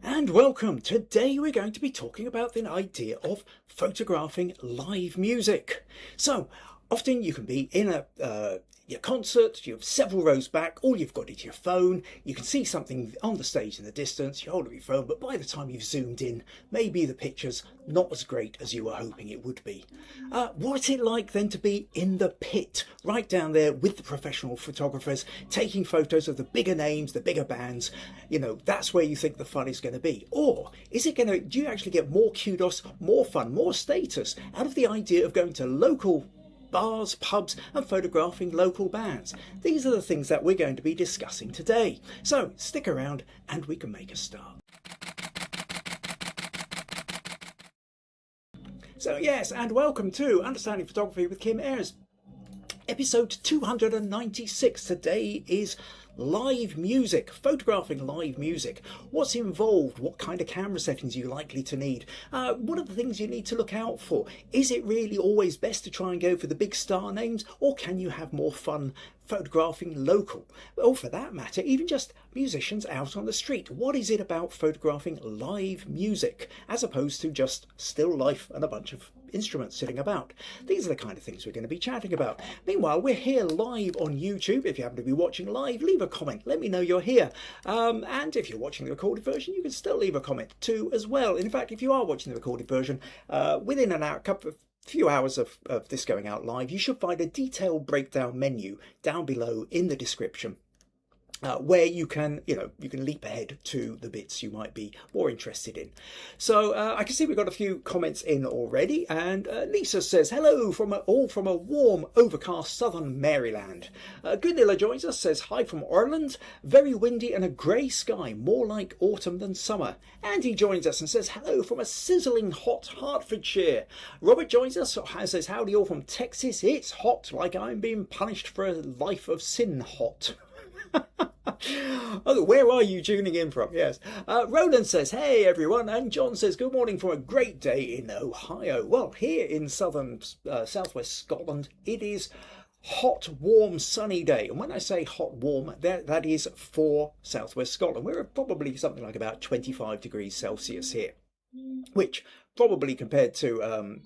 And welcome. Today we're going to be talking about the idea of photographing live music. So often you can be in your concert, you have several rows back, all you've got is your phone, you can see something on the stage in the distance, you hold up your phone, but by the time you've zoomed in, maybe the picture's not as great as you were hoping it would be. What's it like then to be in the pit, right down there with the professional photographers, taking photos of the bigger names, the bigger bands? You know, that's where you think the fun is going to be. Or do you actually get more kudos, more fun, more status out of the idea of going to local bars, pubs and photographing local bands? These are the things that we're going to be discussing today. So stick around and we can make a start. So yes, and welcome to Understanding Photography with Kim Ayres. Episode 296. Today is live music, photographing live music. What's involved? What kind of camera settings are you likely to need? What are the things you need to look out for? Is it really always best to try and go for the big star names, or can you have more fun photographing local? Or for that matter, even just musicians out on the street. What is it about photographing live music as opposed to just still life and a bunch of instruments sitting about? These are the kind of things we're going to be chatting about. Meanwhile, we're here live on YouTube. If you happen to be watching live, leave a comment. Let me know you're here. And if you're watching the recorded version, you can still leave a comment too as well. In fact, if you are watching the recorded version, within an hour, few hours of this going out live, you should find a detailed breakdown menu down below in the description, where you can leap ahead to the bits you might be more interested in. So I can see we've got a few comments in already, and Lisa says hello from a warm, overcast southern Maryland. Gunilla joins us, says hi from Ireland, very windy and a grey sky, more like autumn than summer. Andy joins us and says hello from a sizzling hot Hertfordshire. Robert joins us and says howdy all from Texas. It's hot, like I'm being punished for a life of sin hot. Oh, where are you tuning in from? Yes. Roland says, hey everyone, and John says, good morning from a great day in Ohio. Well, here in southern southwest Scotland, it is hot, warm, sunny day. And when I say hot, warm, that is for southwest Scotland. We're probably something like about 25 degrees Celsius here, which probably compared to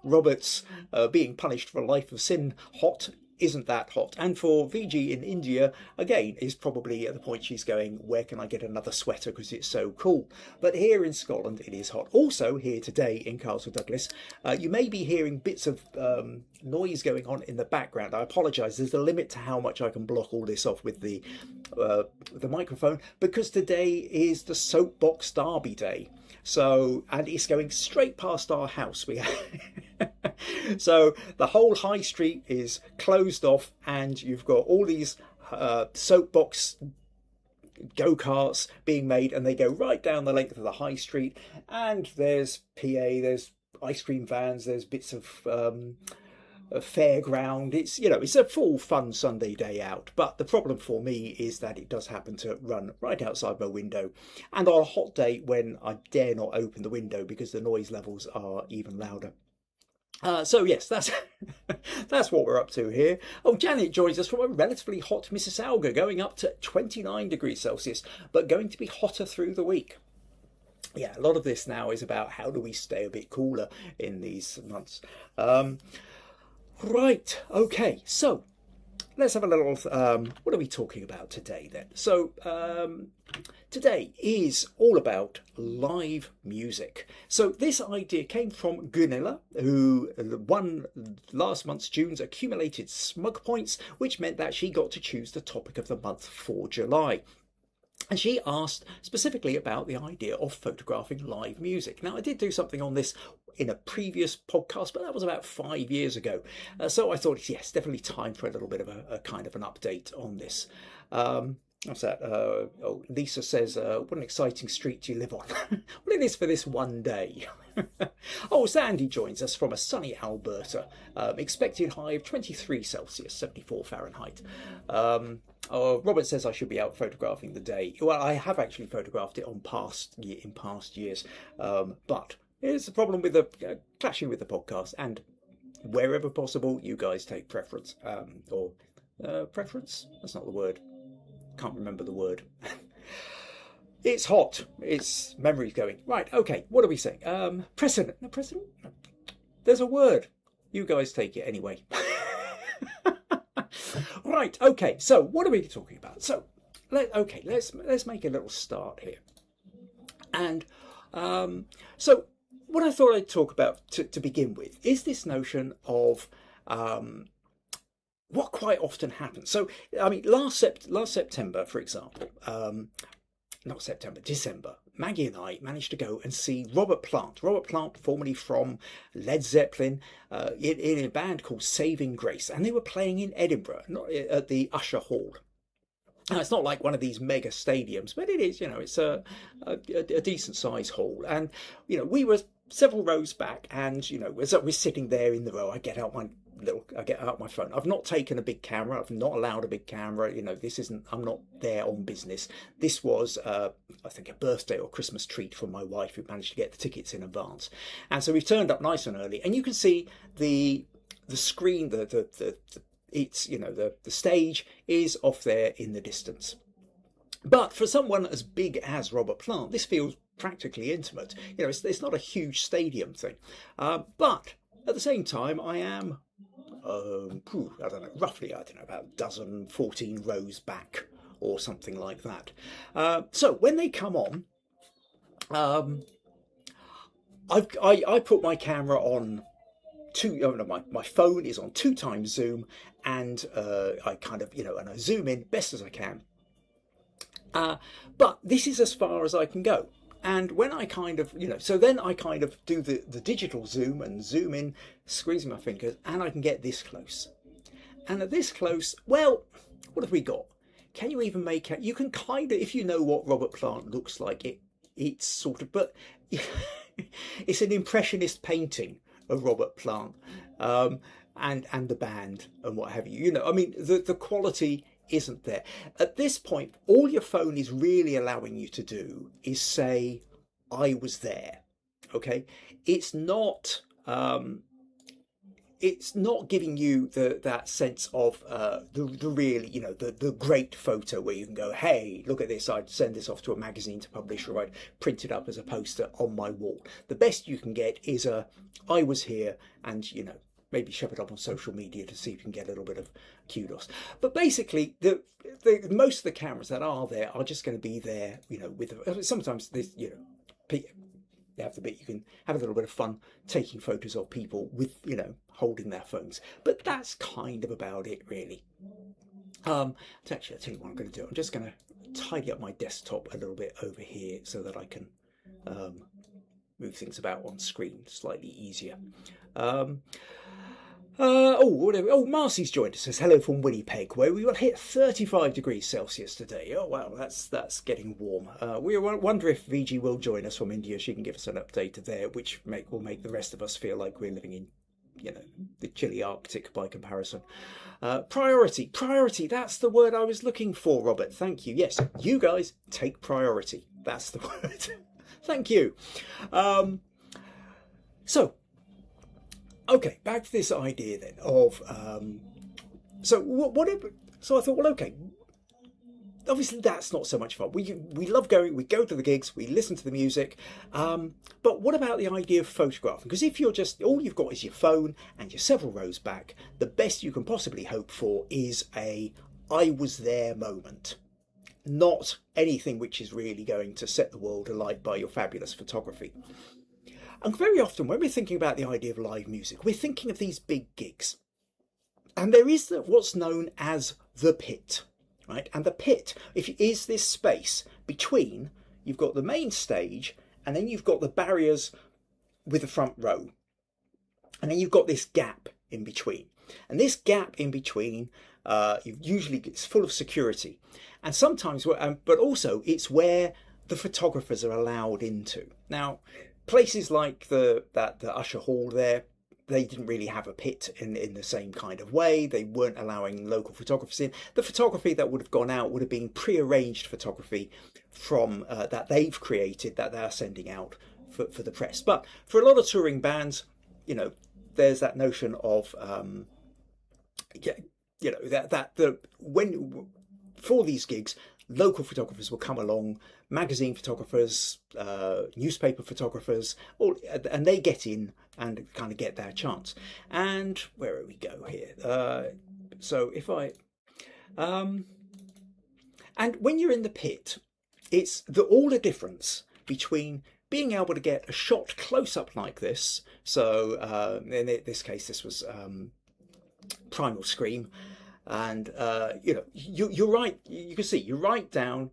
Robert's being punished for a life of sin hot isn't that hot. And for VG in India, again, is probably at the point she's going, where can I get another sweater because it's so cool? But here in Scotland, it is hot. Also here today in Castle Douglas, you may be hearing bits of noise going on in the background. I apologise, there's a limit to how much I can block all this off with the microphone, because today is the Soapbox Derby Day. So, and it's going straight past our house. So the whole high street is closed off, and you've got all these soapbox go-karts being made, and they go right down the length of the high street. And there's there's ice cream vans, there's bits of a fairground. It's a full fun Sunday day out. But the problem for me is that it does happen to run right outside my window, and on a hot day when I dare not open the window because the noise levels are even louder. So yes, that's that's what we're up to here. Oh, Janet joins us from a relatively hot Mississauga, going up to 29 degrees Celsius, but going to be hotter through the week. Yeah, a lot of this now is about how do we stay a bit cooler in these months. Right, okay, so let's have a little, what are we talking about today then? So today is all about live music. So this idea came from Gunilla, who won last month's June's accumulated Smug points, which meant that she got to choose the topic of the month for July. And she asked specifically about the idea of photographing live music. Now, I did do something on this in a previous podcast, but that was about 5 years ago. So I thought, yes, definitely time for a little bit of a kind of an update on this. What's that? Lisa says, what an exciting street do you live on? Well, it is for this one day. Oh, Sandy joins us from a sunny Alberta. Expected high of 23 Celsius, 74 Fahrenheit. Robert says I should be out photographing the day. Well, I have actually photographed it in past years, but it's a problem with the clashing with the podcast, and wherever possible, you guys take preference. Preference? That's not the word. Can't remember the word. It's hot. It's memory's going. Right, okay, what are we saying? Precedent. No, precedent? No. There's a word. You guys take it anyway. Right, okay, so what are we talking about? So, let's make a little start here. And so what I thought I'd talk about to begin with is this notion of what quite often happens. So, I mean, last September, for example, not September, December, Maggie and I managed to go and see Robert Plant. Robert Plant, formerly from Led Zeppelin, in a band called Saving Grace. And they were playing in Edinburgh, not at the Usher Hall. Now, it's not like one of these mega stadiums, but it is, it's a decent sized hall. And, we were several rows back, and, as we're sitting there in the row, I get out my phone. I've not taken a big camera. I've not allowed a big camera. I'm not there on business. This was, I think, a birthday or Christmas treat from my wife, who managed to get the tickets in advance. And so we've turned up nice and early, and you can see the screen, the stage is off there in the distance. But for someone as big as Robert Plant, this feels practically intimate. It's not a huge stadium thing. But at the same time, I am, roughly about a dozen, 14 rows back or something like that. So when they come on, I put my camera on my phone is on 2x zoom, and I kind of, and I zoom in best as I can. But this is as far as I can go. And when I kind of, so then I kind of do the digital zoom and zoom in, squeezing my fingers, and I can get this close. And at this close, well, what have we got? Can you even make out? You can kind of, if you know what Robert Plant looks like, it's sort of, but it's an impressionist painting of Robert Plant, and the band and what have you. The quality isn't there. At this point, all your phone is really allowing you to do is say, I was there. Okay? It's not giving you that sense of the really, the great photo where you can go, hey, look at this, I'd send this off to a magazine to publish, or I'd print it up as a poster on my wall. The best you can get is I was here, and, maybe shove it up on social media to see if you can get a little bit of kudos. But basically, the most of the cameras that are there are just going to be there, with sometimes this, you have the bit you can have a little bit of fun taking photos of people with, holding their phones. But that's kind of about it, really. Actually, I'll tell you what I'm going to do. I'm just going to tidy up my desktop a little bit over here so that I can move things about on screen slightly easier. Marcy's joined us. Says hello from Winnipeg, where we will hit 35 degrees Celsius today. Oh wow, that's getting warm. We wonder if VG will join us from India. She can give us an update there, which will make the rest of us feel like we're living in, the chilly Arctic by comparison. Priority. That's the word I was looking for, Robert. Thank you. Yes, you guys take priority. That's the word. Thank you. Okay, back to this idea then of so I thought, well, okay, obviously that's not so much fun. We love going, we go to the gigs, we listen to the music, but what about the idea of photographing? Because if you're just, all you've got is your phone and you're several rows back, the best you can possibly hope for is a I was there moment, not anything which is really going to set the world alight by your fabulous photography. And very often when we're thinking about the idea of live music, we're thinking of these big gigs. And there is what's known as the pit, right? And the pit is this space between, you've got the main stage, and then you've got the barriers with the front row. And then you've got this gap in between. And this gap in between, usually it's full of security. And sometimes, but also it's where the photographers are allowed into. Now, places like the Usher Hall there, they didn't really have a pit in the same kind of way. They weren't allowing local photographers in. The photography that would have gone out would have been pre-arranged photography from that they've created, that they're sending out for the press. But for a lot of touring bands, there's that notion of when for these gigs, local photographers will come along, magazine photographers, newspaper photographers, and they get in and kind of get their chance. And where do we go here? So if I... and when you're in the pit, it's all the difference between being able to get a shot close up like this. So in this case, this was Primal Scream. And you're right. You can see you're down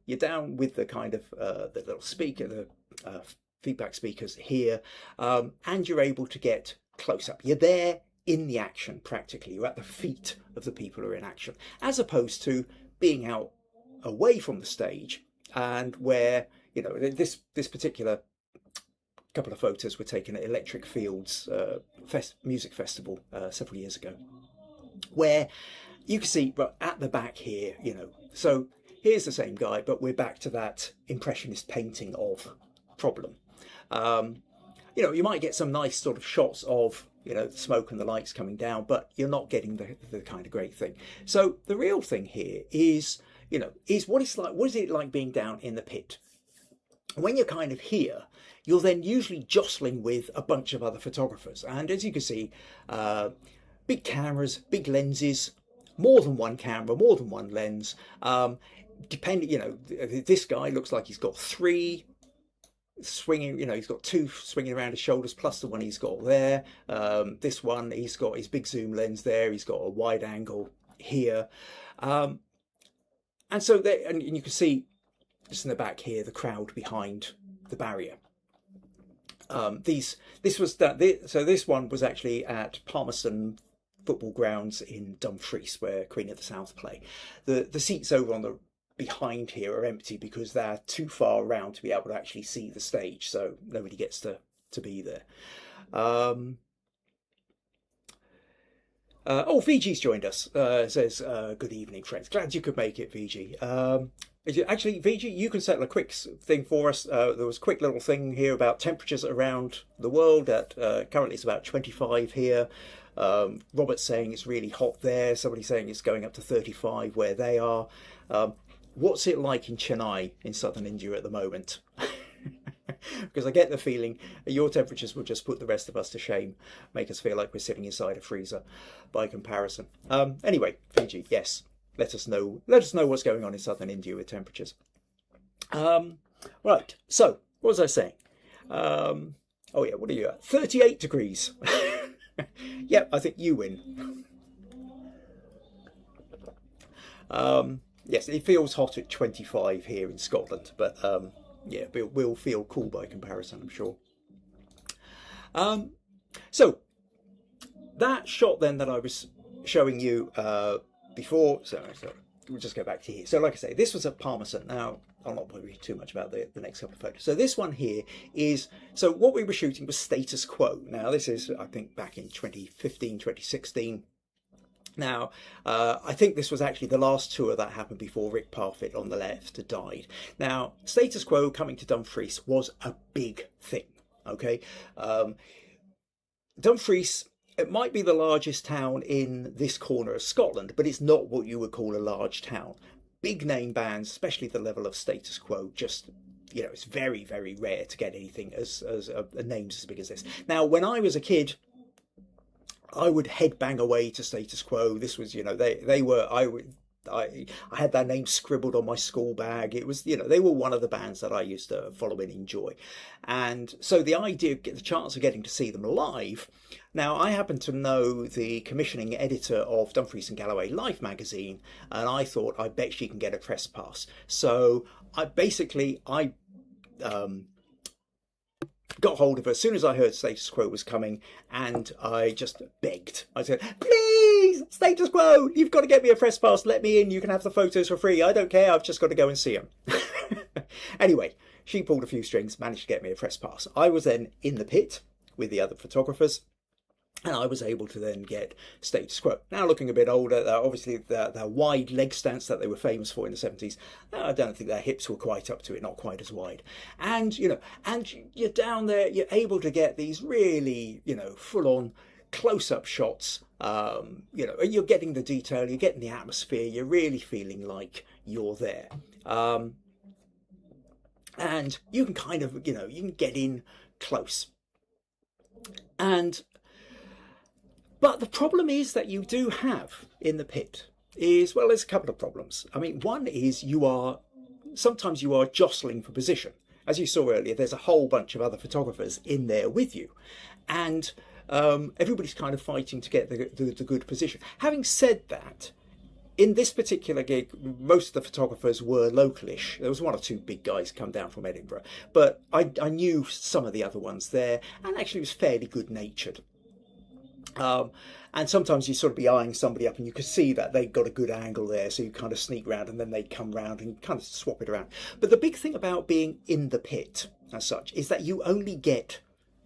with the kind of the little speaker, the feedback speakers here, and you're able to get close up. You're there in the action practically. You're at the feet of the people who are in action, as opposed to being out away from the stage, and where this particular couple of photos were taken at Electric Fields music festival several years ago, where you can see at the back here, so here's the same guy, but we're back to that impressionist painting of Problem. You might get some nice sort of shots of the smoke and the lights coming down, but you're not getting the kind of great thing. So the real thing here is what it's like. What is it like being down in the pit? When you're kind of here, you're then usually jostling with a bunch of other photographers, and as you can see, big cameras, big lenses, more than one camera, more than one lens. Depending, this guy looks like he's got three swinging, he's got two swinging around his shoulders, plus the one he's got there. This one, he's got his big zoom lens there. He's got a wide angle here. And so there, and you can see just in the back here, the crowd behind the barrier. So this one was actually at Palmerston football grounds in Dumfries, where Queen of the South play. The seats over on the behind here are empty because they're too far around to be able to actually see the stage, so nobody gets to be there. VG's joined us. Says good evening, friends. Glad you could make it, VG. Actually, VG, you can settle a quick thing for us. There was a quick little thing here about temperatures around the world. Currently it's about 25 here. Robert's saying it's really hot there. Somebody saying it's going up to 35 where they are. What's it like in Chennai in southern India at the moment? Because I get the feeling your temperatures will just put the rest of us to shame, make us feel like we're sitting inside a freezer by comparison. Anyway, Fiji, yes, let us know what's going on in southern India with temperatures. Right, so what was I saying? Oh yeah, what are you at? 38 degrees. Yep, I think you win. Yes, it feels hot at 25 here in Scotland, but yeah, we'll feel cool by comparison, I'm sure. So that shot then that I was showing you before, so we'll just go back to here. So like I say, this was at Palmerston. Now, I'll not worry too much about the next couple of photos. So this one here is, so what we were shooting was Status Quo. Now this is, I think, back in 2015, 2016. Now, I think this was actually the last tour that happened before Rick Parfitt on the left had died. Now, Status Quo coming to Dumfries was a big thing, okay? Dumfries, it might be the largest town in this corner of Scotland, but it's not what you would call a large town. Big name bands, especially the level of Status Quo, just, it's very, very rare to get anything as names as big as this. Now, when I was a kid, I would headbang away to Status Quo. This was, I had their name scribbled on my school bag. It was, they were one of the bands that I used to follow and enjoy. And so the idea, the chance of getting to see them live. Now, I happen to know the commissioning editor of Dumfries and Galloway Life magazine, and I thought, I bet she can get a press pass. So I got hold of her as soon as I heard Status Quo was coming, and I just begged. I said, please, Status Quo, you've got to get me a press pass. Let me in. You can have the photos for free. I don't care. I've just got to go and see them. Anyway, she pulled a few strings, managed to get me a press pass. I was then in the pit with the other photographers, and I was able to then get Status Quo. Now looking a bit older, obviously their wide leg stance that they were famous for in the 70s, I don't think their hips were quite up to it, not quite as wide. And, and you're down there, you're able to get these really, full-on close-up shots. You know, you're getting the detail, you're getting the atmosphere, you're really feeling like you're there. And you can kind of, you know, you can get in close. But the problem is that you do have in the pit is, well, there's a couple of problems. I mean, one is sometimes you are jostling for position. As you saw earlier, there's a whole bunch of other photographers in there with you. And everybody's kind of fighting to get the good position. Having said that, in this particular gig, most of the photographers were localish. There was one or two big guys come down from Edinburgh, but I knew some of the other ones there, and actually was fairly good-natured. And sometimes you sort of be eyeing somebody up and you could see that they've got a good angle there, so you kind of sneak round and then they come round and kind of swap it around. But the big thing about being in the pit as such is that you only get,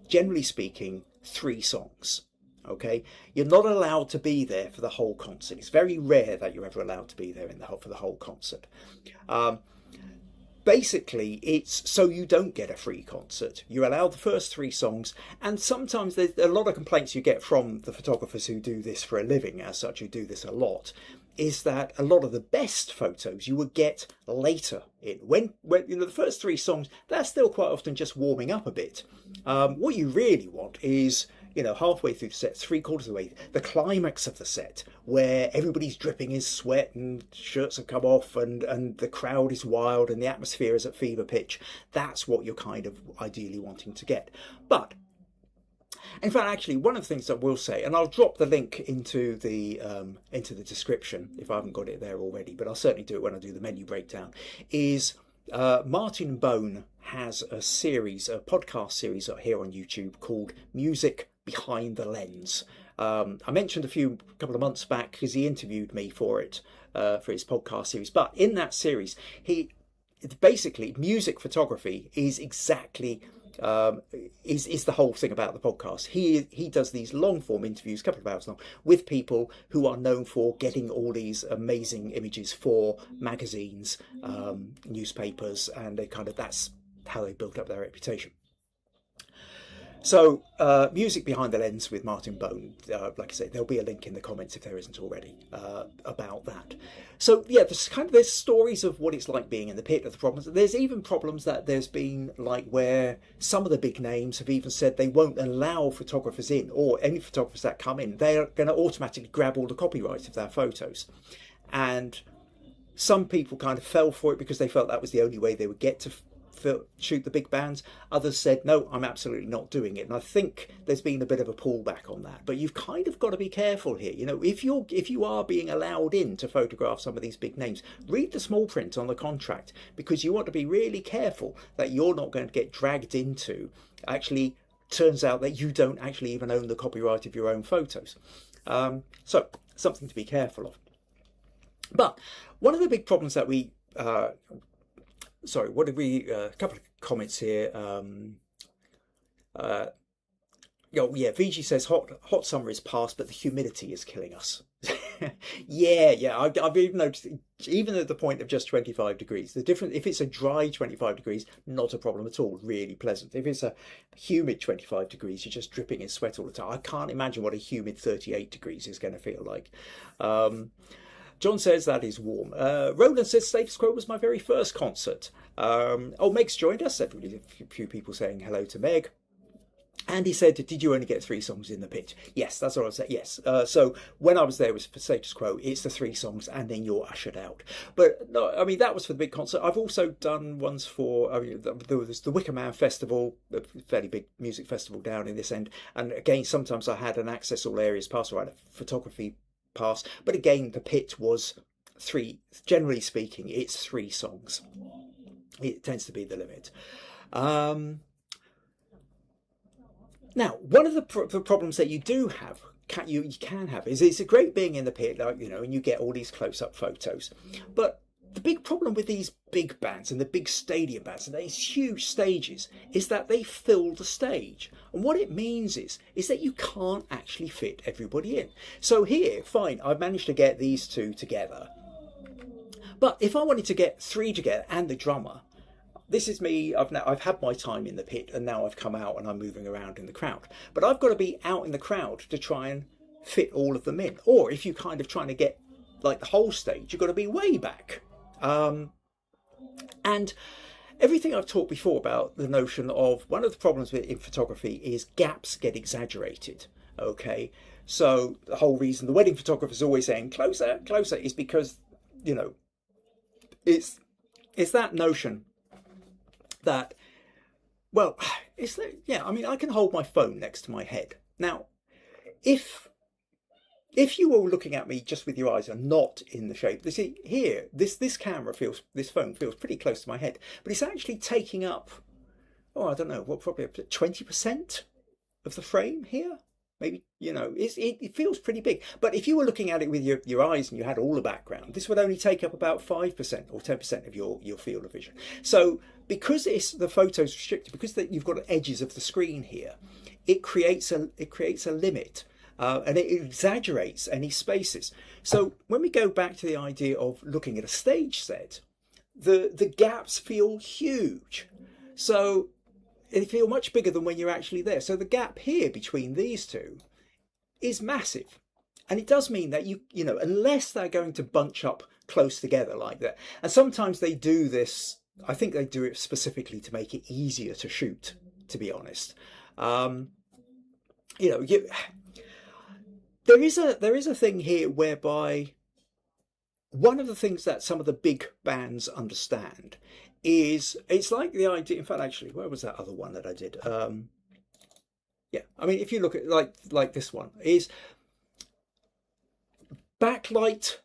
generally speaking, 3 songs. Okay, you're not allowed to be there for the whole concert. It's very rare that you're ever allowed to be there for the whole concert. Basically, it's so you don't get a free concert. You're allowed the first 3 songs, and sometimes there's a lot of complaints you get from the photographers who do this for a living, as such, who do this a lot, is that a lot of the best photos you would get later in. When you know, the first 3 songs, they're still quite often just warming up a bit. What you really want is, you know, halfway through the set, 3/4 of the way, the climax of the set, where everybody's dripping in sweat and shirts have come off and the crowd is wild and the atmosphere is at fever pitch. That's what you're kind of ideally wanting to get. But in fact, actually, one of the things I will say, and I'll drop the link into the description if I haven't got it there already, but I'll certainly do it when I do the menu breakdown, is Martin Bone has a podcast series here on YouTube called Music Behind the Lens. I mentioned a couple of months back because he interviewed me for it, for his podcast series. But in that series, basically music photography is exactly is the whole thing about the podcast. He does these long form interviews, a couple of hours long, with people who are known for getting all these amazing images for magazines, newspapers, and that's how they built up their reputation. So, Music Behind the Lens with Martin Bone, like I say, there'll be a link in the comments if there isn't already, about that. So, yeah, there's stories of what it's like being in the pit, of the problems. There's even problems that there's been, like, where some of the big names have even said they won't allow photographers in, or any photographers that come in, they're going to automatically grab all the copyright of their photos. And some people kind of fell for it because they felt that was the only way they would get to shoot the big bands. Others said, no, I'm absolutely not doing it. And I think there's been a bit of a pullback on that. But you've kind of got to be careful here. You know, if you are being allowed in to photograph some of these big names, read the small print on the contract, because you want to be really careful that you're not going to get dragged into, actually turns out that you don't actually even own the copyright of your own photos. So something to be careful of. But one of the big problems that we a couple of comments here. VG says hot summer is past, but the humidity is killing us. yeah. I've even noticed, even at the point of just 25 degrees, the difference, if it's a dry 25 degrees, not a problem at all, really pleasant. If it's a humid 25 degrees, you're just dripping in sweat all the time. I can't imagine what a humid 38 degrees is going to feel like. John says that is warm. Roland says Status Quo was my very first concert. Meg's joined us. A few people saying hello to Meg. And he said, did you only get 3 songs in the pit? Yes, that's what I said. Yes. So when I was there, it was for Status Quo. It's the 3 songs and then you're ushered out. But no, I mean, that was for the big concert. I've also done ones for, there was the Wicker Man Festival, a fairly big music festival down in this end. And again, sometimes I had an Access All Areas pass, or I had a photography pass, but again the pit was 3. Generally speaking, it's 3 songs. It tends to be the limit. Now, one of the problems that you do have, you can have, is it's a great being in the pit, like, you know, and you get all these close-up photos, but the big problem with these big bands and the big stadium bands and these huge stages is that they fill the stage. And what it means is that you can't actually fit everybody in. So here, fine, I've managed to get these 2 together. But if I wanted to get 3 together and the drummer, this is me. I've had my time in the pit, and now I've come out and I'm moving around in the crowd. But I've got to be out in the crowd to try and fit all of them in. Or if you're kind of trying to get like the whole stage, you've got to be way back. And everything I've talked before about the notion of one of the problems in photography is gaps get exaggerated. Okay, so the whole reason the wedding photographer is always saying closer, closer is because, you know, it's that notion that, well, it's that, yeah, I mean, I can hold my phone next to my head. Now, if you were looking at me just with your eyes and not in the shape, you see here, this phone feels pretty close to my head, but it's actually taking up, oh, I don't know, what, probably 20% of the frame here. Maybe, you know, it feels pretty big. But if you were looking at it with your eyes and you had all the background, this would only take up about 5% or 10% of your field of vision. So because the photo's restricted, because you've got edges of the screen here, it creates a limit. And it exaggerates any spaces. So when we go back to the idea of looking at a stage set, the gaps feel huge. So they feel much bigger than when you're actually there. So the gap here between these two is massive. And it does mean that you know, unless they're going to bunch up close together like that. And sometimes they do this, I think they do it specifically to make it easier to shoot, to be honest. You know, there is a thing here whereby one of the things that some of the big bands understand is, it's like the idea, in fact, actually, where was that other one that I did? Yeah, I mean, if you look at like this one, is backlight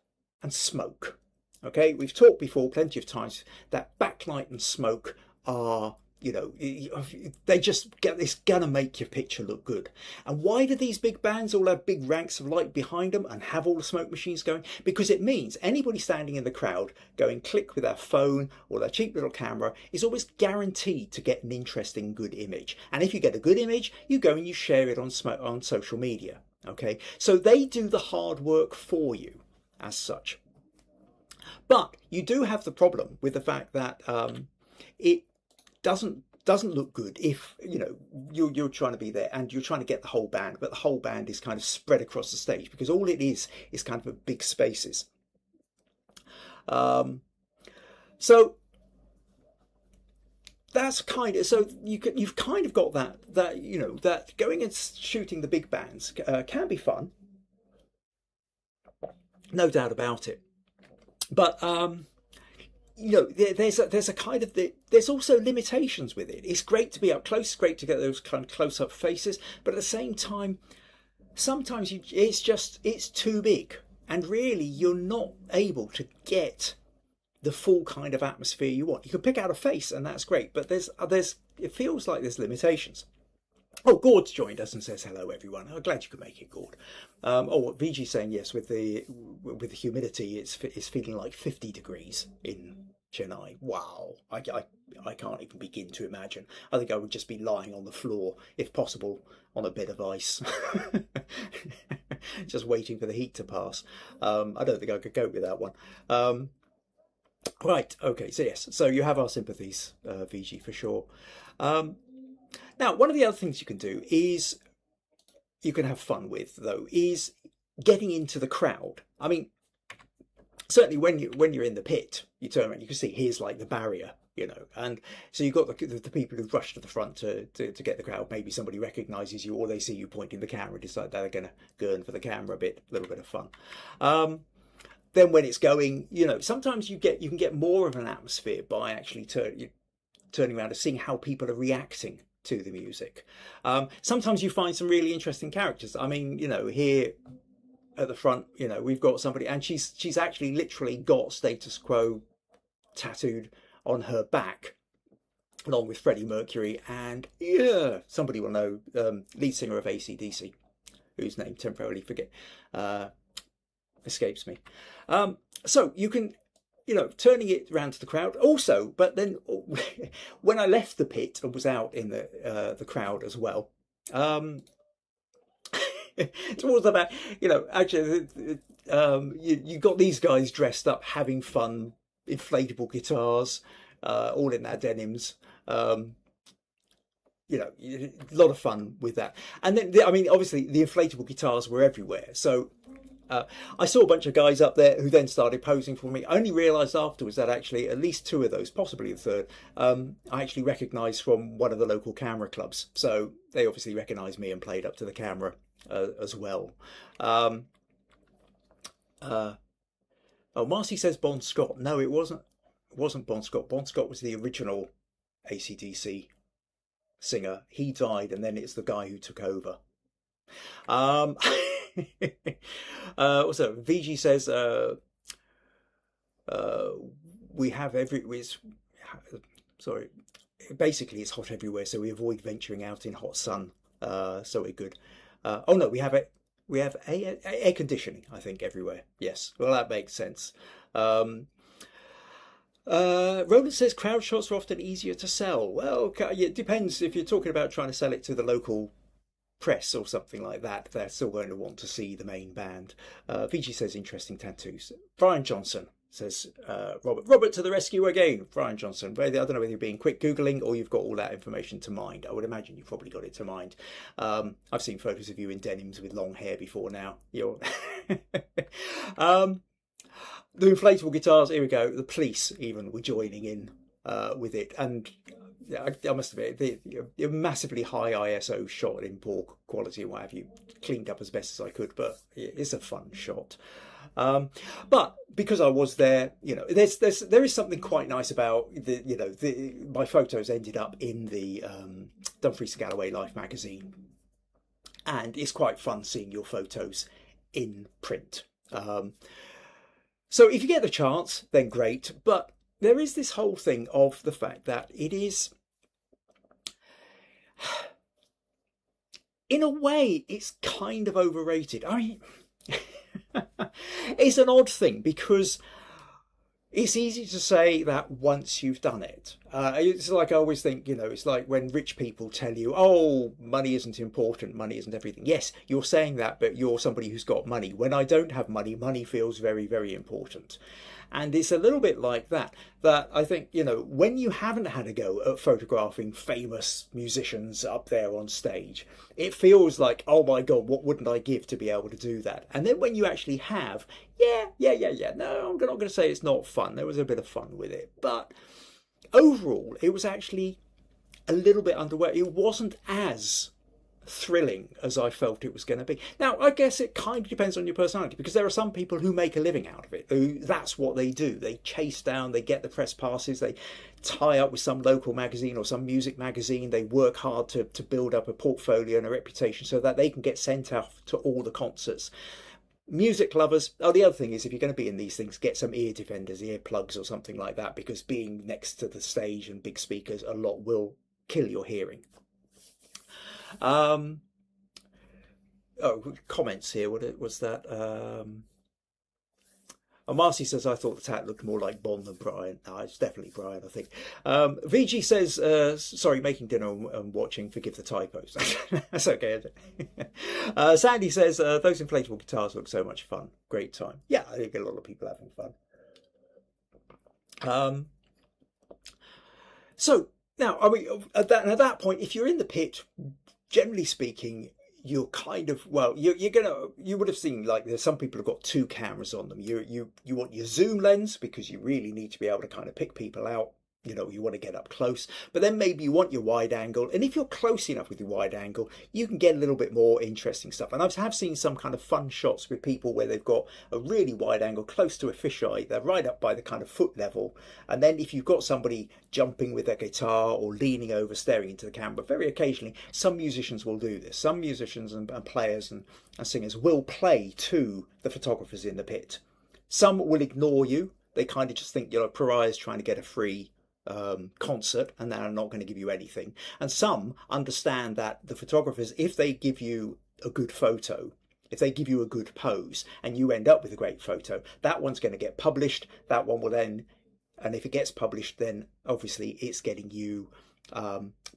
and smoke. Okay, we've talked before plenty of times that backlight and smoke are, you know, it's gonna make your picture look good. And why do these big bands all have big ranks of light behind them and have all the smoke machines going? Because it means anybody standing in the crowd going click with their phone or their cheap little camera is always guaranteed to get an interesting, good image. And if you get a good image, you go and you share it on social media. Okay, so they do the hard work for you as such. But you do have the problem with the fact that it doesn't look good if, you know, you're trying to be there and you're trying to get the whole band, but the whole band is kind of spread across the stage, because all it is kind of big spaces. So that's kind of, so you've kind of got that you know, that going and shooting the big bands can be fun, no doubt about it. But you know, there's a kind of there's also limitations with it. It's great to be up close, it's great to get those kind of close-up faces, but at the same time, sometimes it's too big, and really you're not able to get the full kind of atmosphere you want. You can pick out a face, and that's great, but it feels like there's limitations. Oh, Gord's joined us and says hello, everyone. I'm glad you could make it, Gord. Oh, VG's saying yes, with the humidity, it's feeling like 50 degrees in Chennai. Wow, I can't even begin to imagine. I think I would just be lying on the floor, if possible, on a bed of ice, just waiting for the heat to pass. I don't think I could cope with that one. Right, okay, so yes, so you have our sympathies, VG, for sure. Now, one of the other things you can do is, you can have fun with, though, is getting into the crowd. I mean, certainly when you're in the pit, you turn around, you can see here's like the barrier, you know, and so you've got the people who rush to the front to get the crowd. Maybe somebody recognises you, or they see you pointing the camera and decide they're going to gurn for the camera a little bit of fun. Then when it's going, you know, sometimes you can get more of an atmosphere by actually turning around and seeing how people are reacting to the music. Sometimes you find some really interesting characters. I mean, you know, here at the front, you know, we've got somebody, and she's actually literally got Status Quo tattooed on her back, along with Freddie Mercury, and yeah, somebody will know, lead singer of AC/DC, whose name temporarily escapes me. So you can, you know, turning it around to the crowd also, but then when I left the pit and was out in the crowd as well, towards the back, you know, actually, you got these guys dressed up, having fun, inflatable guitars, all in our denims. You know, a lot of fun with that. And then, I mean, obviously the inflatable guitars were everywhere. So I saw a bunch of guys up there who then started posing for me. I only realised afterwards that actually at least two of those, possibly the third, I actually recognised from one of the local camera clubs. So they obviously recognised me and played up to the camera as well. Oh, Marcy says Bon Scott. No, it wasn't. It wasn't Bon Scott. Bon Scott was the original AC/DC singer. He died, and then it's the guy who took over. What's up? VG says we have sorry, basically it's hot everywhere, so we avoid venturing out in hot sun, so we're good. Oh no, we have air conditioning, I think, everywhere. Yes, well, that makes sense. Roland says crowd shots are often easier to sell. Well, it depends. If you're talking about trying to sell it to the local press or something like that, they're still going to want to see the main band. VG says interesting tattoos. Brian Johnson says Robert to the rescue again. Brian Johnson. I don't know whether you're being quick Googling or you've got all that information to mind. I would imagine you've probably got it to mind. I've seen photos of you in denims with long hair before now. You're the inflatable guitars, here we go. The police even were joining in with it. And I must admit, the massively high ISO shot in poor quality and what have you, cleaned up as best as I could, but it's a fun shot. But because I was there, you know, there is something quite nice about my photos ended up in the Dumfries and Galloway Life magazine, and it's quite fun seeing your photos in print. So if you get the chance, then great. But there is this whole thing of the fact that it is, in a way, it's kind of overrated. I mean, it's an odd thing because it's easy to say that once you've done it. It's like I always think, you know, it's like when rich people tell you, oh, money isn't important, money isn't everything. Yes, you're saying that, but you're somebody who's got money. When I don't have money, money feels very, very important. And it's a little bit like that I think, you know, when you haven't had a go at photographing famous musicians up there on stage, it feels like, oh my God, what wouldn't I give to be able to do that? And then when you actually have, yeah. No, I'm not going to say it's not fun. There was a bit of fun with it. But overall, it was actually a little bit underwhelming. It wasn't as thrilling as I felt it was going to be. Now, I guess it kind of depends on your personality, because there are some people who make a living out of it, who that's what they do. They chase down, they get the press passes, they tie up with some local magazine or some music magazine, they work hard to build up a portfolio and a reputation so that they can get sent out to all the concerts. Music lovers, the other thing is, if you're going to be in these things, get some ear defenders, ear plugs or something like that, because being next to the stage and big speakers a lot will kill your hearing. Comments here. What was that? Marcy says, I thought the tat looked more like Bon than Brian. No, it's definitely Brian, I think. VG says, sorry, making dinner and watching, forgive the typos. That's okay. Sandy says, those inflatable guitars look so much fun. Great time. Yeah, I think a lot of people having fun. So now, I mean, at that point, if you're in the pit, generally speaking, you're kind of, well, you would have seen, like, there's some people who've got two cameras on them. You want your zoom lens because you really need to be able to kind of pick people out. You know, you want to get up close, but then maybe you want your wide angle. And if you're close enough with your wide angle, you can get a little bit more interesting stuff. And I have seen some kind of fun shots with people where they've got a really wide angle close to a fisheye. They're right up by the kind of foot level. And then if you've got somebody jumping with their guitar or leaning over, staring into the camera, very occasionally, some musicians will do this. Some musicians and players and singers will play to the photographers in the pit. Some will ignore you. They kind of just think you're a pariah's trying to get a free concert, and they're not going to give you anything. And some understand that the photographers, if they give you a good photo, if they give you a good pose and you end up with a great photo, that one's going to get published. That one will then, and if it gets published, then obviously it's getting you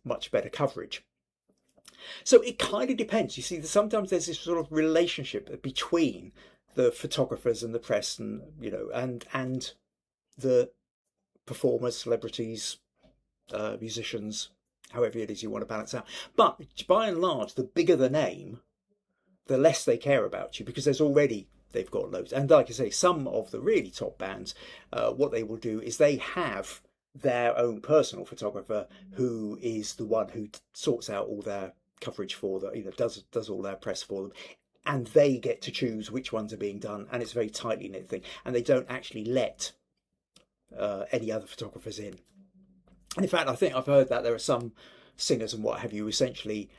much better coverage. So it kind of depends. You see, sometimes there's this sort of relationship between the photographers and the press, and you know, and the performers, celebrities, musicians, however it is you want to balance out. But by and large, the bigger the name, the less they care about you, because they've got loads. And like I say, some of the really top bands, what they will do is they have their own personal photographer who is the one who sorts out all their coverage for them, does all their press for them, and they get to choose which ones are being done, and it's a very tightly knit thing, and they don't actually let any other photographers in. And in fact, I think I've heard that there are some singers and what have you, essentially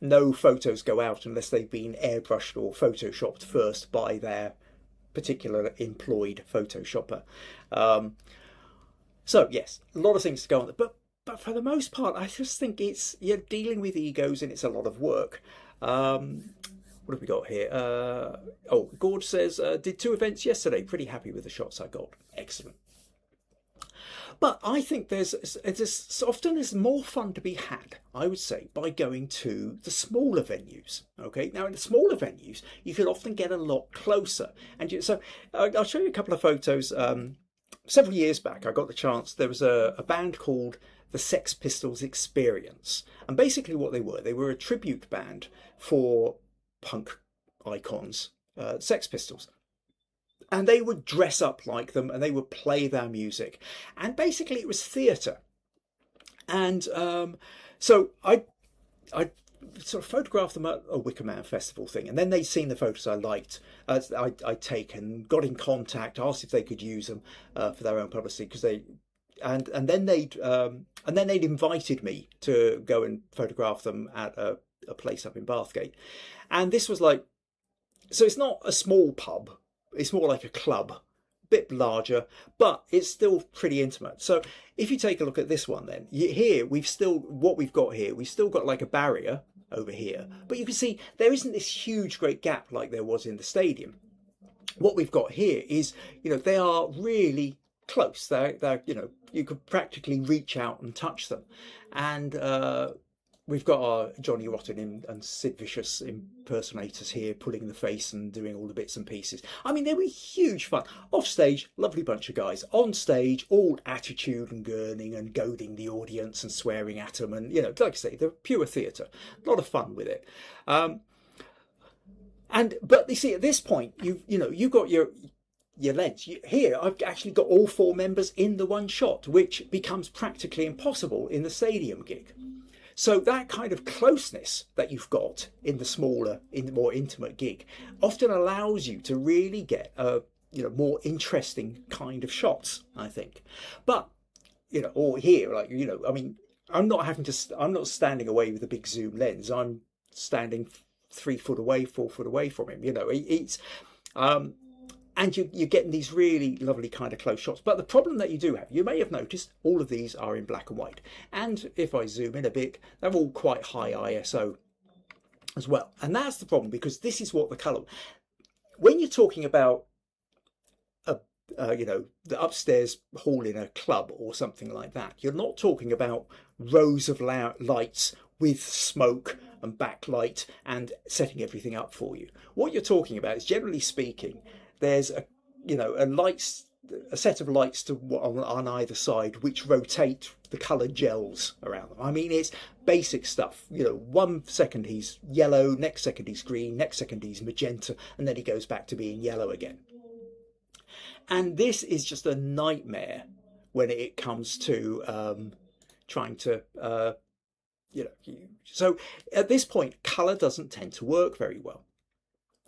no photos go out unless they've been airbrushed or photoshopped first by their particular employed photoshopper. So yes, a lot of things to go on, but for the most part, I just think you're dealing with egos, and it's a lot of work. What have we got here? Gord says, did 2 events yesterday. Pretty happy with the shots I got. Excellent. But I think there's often more fun to be had, I would say, by going to the smaller venues. Okay, now in the smaller venues, you can often get a lot closer. And so I'll show you a couple of photos. Several years back, I got the chance. There was a band called the Sex Pistols Experience, and basically what they were a tribute band for punk icons, Sex Pistols. And they would dress up like them, and they would play their music, and basically it was theatre. And so I sort of photographed them at a Wicker Man Festival thing, and then they'd seen the photos I liked, I'd taken, got in contact, asked if they could use them for their own publicity, because and then they'd invited me to go and photograph them at a place up in Bathgate. And this was like, so it's not a small pub, it's more like a club, a bit larger, but it's still pretty intimate. So if you take a look at this one, then here we've still got like a barrier over here, but you can see there isn't this huge great gap like there was in the stadium. What we've got here is, they are really close. They're you could practically reach out and touch them. And we've got our Johnny Rotten and Sid Vicious impersonators here, pulling the face and doing all the bits and pieces. I mean, they were huge fun. Off stage, lovely bunch of guys. On stage, all attitude and gurning and goading the audience and swearing at them. And, like I say, they're pure theatre. A lot of fun with it. But you see, at this point, you've got your lens. Here, I've actually got all 4 members in the one shot, which becomes practically impossible in the stadium gig. So that kind of closeness that you've got in the more intimate gig often allows you to really get more interesting kind of shots, I think. But, or here, I mean, I'm not standing away with a big zoom lens. I'm standing 3 foot away, 4 foot away from him. And you're getting these really lovely kind of close shots. But the problem that you do have, you may have noticed, all of these are in black and white. And if I zoom in a bit, they're all quite high ISO as well. And that's the problem, because this is what the colour... When you're talking about, the upstairs hall in a club or something like that, you're not talking about rows of lights with smoke and backlight and setting everything up for you. What you're talking about is, generally speaking, there's a set of lights on either side which rotate the colour gels around them. I mean, it's basic stuff. 1 second he's yellow, next second he's green, next second he's magenta, and then he goes back to being yellow again. And this is just a nightmare when it comes to trying to, So at this point, colour doesn't tend to work very well.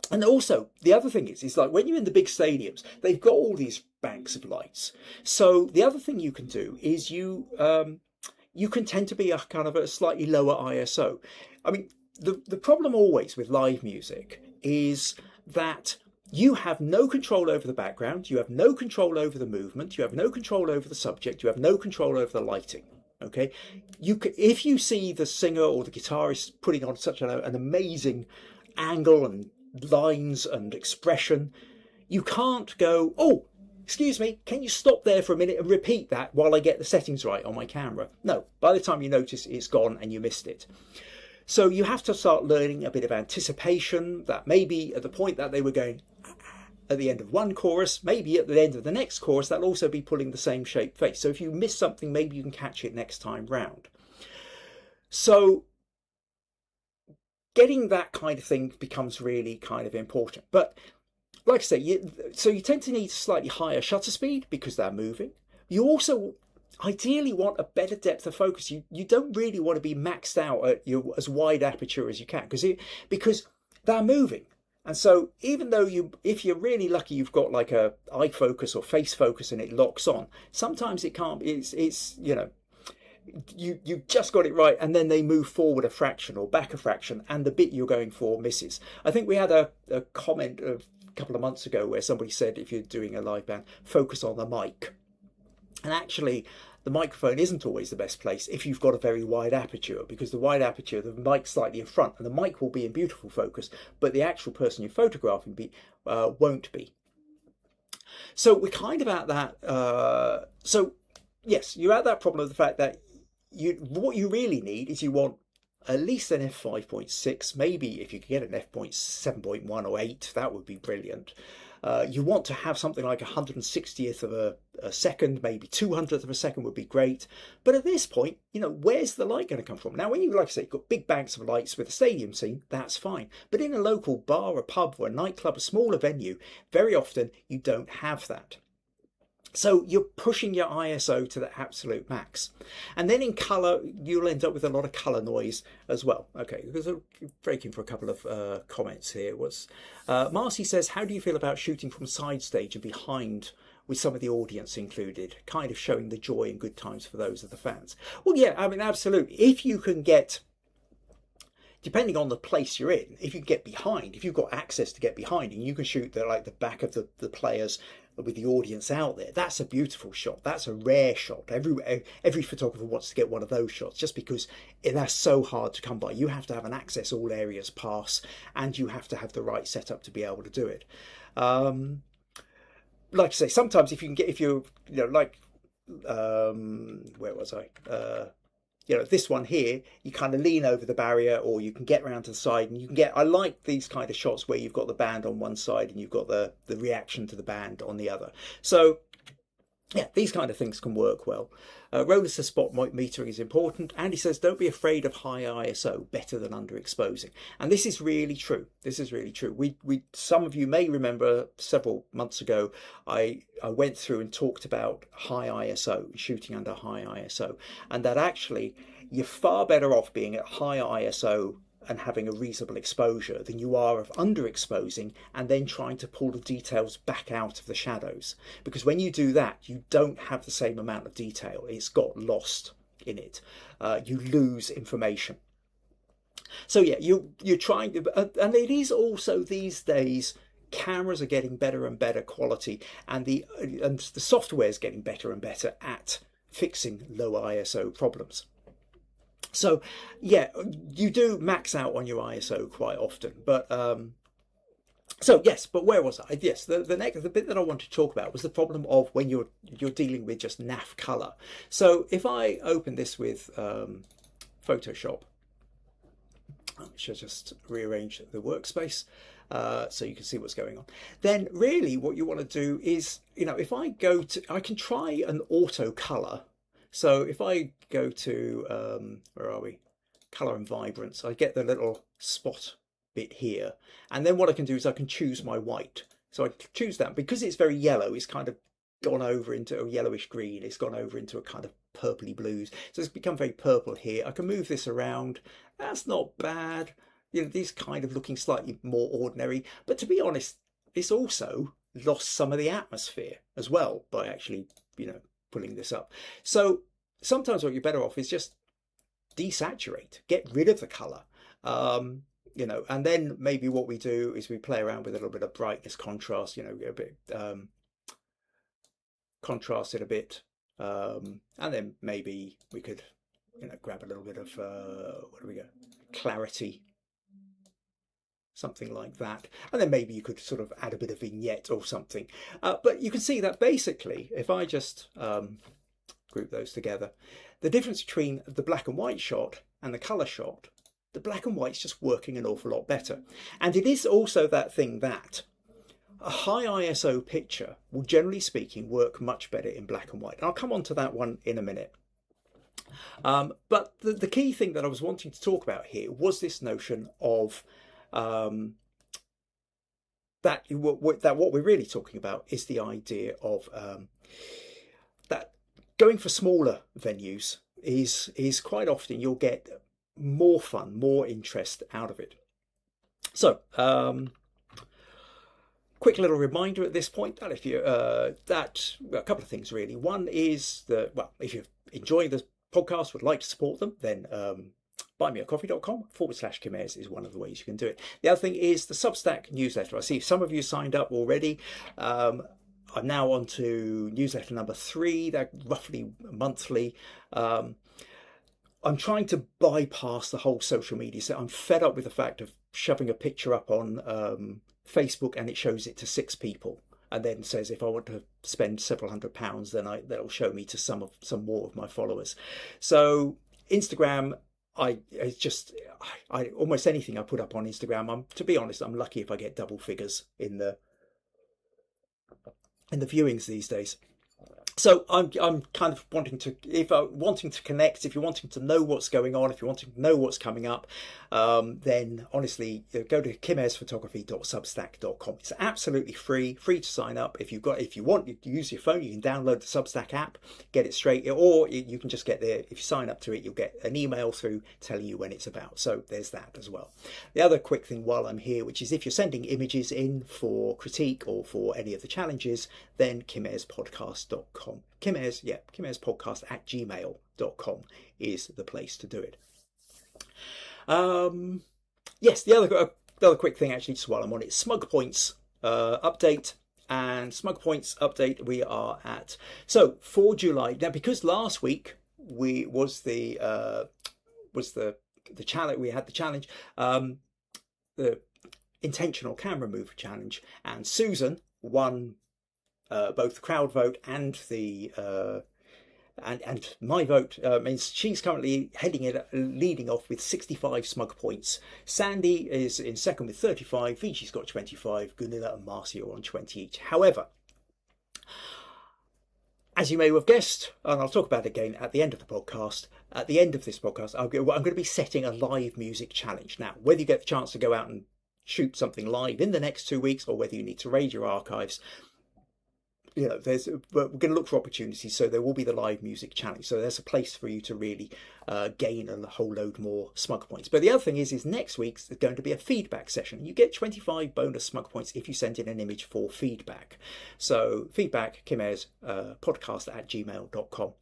And also, the other thing is like when you're in the big stadiums, they've got all these banks of lights. So the other thing you can do is you can tend to be a kind of a slightly lower ISO. I mean, the problem always with live music is that you have no control over the background, you have no control over the movement, you have no control over the subject, you have no control over the lighting. Okay, if you see the singer or the guitarist putting on such an amazing angle and lines and expression, you can't go, oh, excuse me, can you stop there for a minute and repeat that while I get the settings right on my camera? No, by the time you notice, it's gone and you missed it. So you have to start learning a bit of anticipation, that maybe at the point that they were going, at the end of one chorus, maybe at the end of the next chorus, that'll also be pulling the same shape face. So if you miss something, maybe you can catch it next time round. So getting that kind of thing becomes really kind of important. But like I say, you tend to need a slightly higher shutter speed because they're moving. You also ideally want a better depth of focus. You don't really want to be maxed out at your as wide aperture as you can because they're moving. And so even though if you're really lucky, you've got like a eye focus or face focus and it locks on, sometimes it can't. It's you know, you just got it right, and then they move forward a fraction or back a fraction, and the bit you're going for misses. I think we had a comment a couple of months ago where somebody said if you're doing a live band, focus on the mic. And actually, the microphone isn't always the best place if you've got a very wide aperture, because the wide aperture, the mic's slightly in front, and the mic will be in beautiful focus, but the actual person you're photographing won't be. So we're kind of at that. So yes, you're at that problem of the fact that what you really need is you want at least an f5.6, maybe if you could get an f.7.1 or 8, that would be brilliant. You want to have something like 160th of a second, maybe 200th of a second would be great. But at this point, you know, where's the light going to come from? Now, when like I say, you've got big banks of lights with a stadium scene, that's fine. But in a local bar, a pub, or a nightclub, a smaller venue, very often you don't have that. So you're pushing your ISO to the absolute max. And then in colour, you'll end up with a lot of colour noise as well. Okay, because I'm breaking for a couple of comments here. Marcy says, how do you feel about shooting from side stage and behind with some of the audience included, kind of showing the joy and good times for those of the fans? Well, yeah, I mean, absolutely. If you can get, depending on the place you're in, if you get behind, if you've got access to get behind and you can shoot the back of the players with the audience out there, that's a beautiful shot. That's a rare shot. Every photographer wants to get one of those shots just because they're so hard to come by. You have to have an access all areas pass, and you have to have the right setup to be able to do it. Like I say, sometimes if you're like where was I? This one here, you kind of lean over the barrier, or you can get around to the side, and you can get, I like these kind of shots where you've got the band on one side and you've got the reaction to the band on the other. So yeah, these kind of things can work well. Roller says spot metering is important. Andy says don't be afraid of high ISO, better than underexposing. And this is really true. This is really true. Some of you may remember several months ago, I went through and talked about high ISO, shooting under high ISO, and that actually you're far better off being at high ISO and having a reasonable exposure than you are of underexposing and then trying to pull the details back out of the shadows. Because when you do that, you don't have the same amount of detail. It's got lost in it. You lose information. So yeah, you're trying to, and it is also these days, cameras are getting better and better quality, and the software is getting better and better at fixing low ISO problems. So yeah, you do max out on your ISO quite often, but so yes, but where was I? Yes, the bit that I wanted to talk about was the problem of when you're dealing with just naff color. So if I open this with Photoshop, I should just rearrange the workspace so you can see what's going on. Then really what you want to do is, if I can try an auto color. So if I go to, where are we? Color and vibrance, I get the little spot bit here. And then what I can do is I can choose my white. So I choose that. Because it's very yellow, it's kind of gone over into a yellowish green. It's gone over into a kind of purpley blues. So it's become very purple here. I can move this around. That's not bad. These kind of looking slightly more ordinary. But to be honest, it's also lost some of the atmosphere as well by actually, pulling this up. So sometimes what you're better off is just desaturate, get rid of the color, and then maybe what we do is we play around with a little bit of brightness, contrast, a bit contrast it a bit, and then maybe we could grab a little bit of clarity, something like that, and then maybe you could sort of add a bit of vignette or something. But you can see that basically, if I just group those together, the difference between the black and white shot and the colour shot, the black and white's just working an awful lot better. And it is also that thing that a high ISO picture will, generally speaking, work much better in black and white. And I'll come on to that one in a minute. But the key thing that I was wanting to talk about here was this notion of that what we're really talking about is the idea of that going for smaller venues is quite often you'll get more fun, more interest out of it. So, quick little reminder at this point that if you a couple of things really. One is that, well, if you're enjoying the podcast, would like to support them, then buymeacoffee.com/Kim Ayres is one of the ways you can do it. The other thing is the Substack newsletter. I see some of you signed up already. I'm now on to newsletter number 3. They're roughly monthly. I'm trying to bypass the whole social media. So I'm fed up with the fact of shoving a picture up on Facebook and it shows it to 6 people. And then says if I want to spend several £100s, then that'll show me to some more of my followers. So Instagram, I almost anything I put up on Instagram, to be honest, I'm lucky if I get double figures in the viewings these days. So I'm kind of wanting to connect, if you're wanting to know what's going on, if you're wanting to know what's coming up, then honestly, go to kimairesphotography.substack.com. It's absolutely free to sign up. If you want to use your phone, you can download the Substack app, get it straight, or you can just get there. If you sign up to it, you'll get an email through telling you when it's about. So there's that as well. The other quick thing while I'm here, which is if you're sending images in for critique or for any of the challenges, then kimairespodcast.com. Kim Ayres podcast@gmail.com is the place to do it. Yes, the other quick thing actually, just while I'm on it, Smug Points update. And Smug Points update, we are at, so for July now, because last week was the challenge, we had the challenge, the intentional camera move challenge, and Susan won both the crowd vote and the and my vote. Means she's currently leading off with 65 Smug points. Sandy is in second with 35. Vinci's got 25. Gunilla and Marcy are on 20 each. However, as you may have guessed, and I'll talk about it again at the end of the podcast, at the end of this podcast, I'm going to be setting a live music challenge. Now, whether you get the chance to go out and shoot something live in the next 2 weeks, or whether you need to raid your archives, we're going to look for opportunities. So there will be the live music challenge. So there's a place for you to really gain a whole load more Smug points. But the other thing is next week's going to be a feedback session. You get 25 bonus Smug points if you send in an image for feedback. So feedback, Kim Ayres podcast@gmail.com.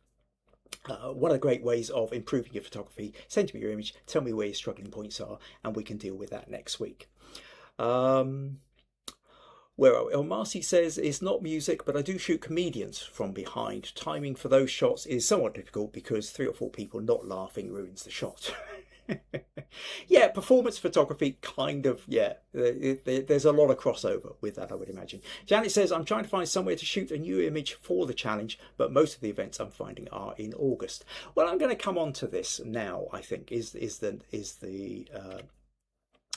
One of the great ways of improving your photography, send me your image, tell me where your struggling points are, and we can deal with that next week. Where are we? Marcy says it's not music, but I do shoot comedians from behind. Timing for those shots is somewhat difficult because 3 or 4 people not laughing ruins the shot. Yeah, performance photography, kind of, yeah. There's a lot of crossover with that, I would imagine. Janet says, I'm trying to find somewhere to shoot a new image for the challenge, but most of the events I'm finding are in August. Well, I'm going to come on to this now, I think, is the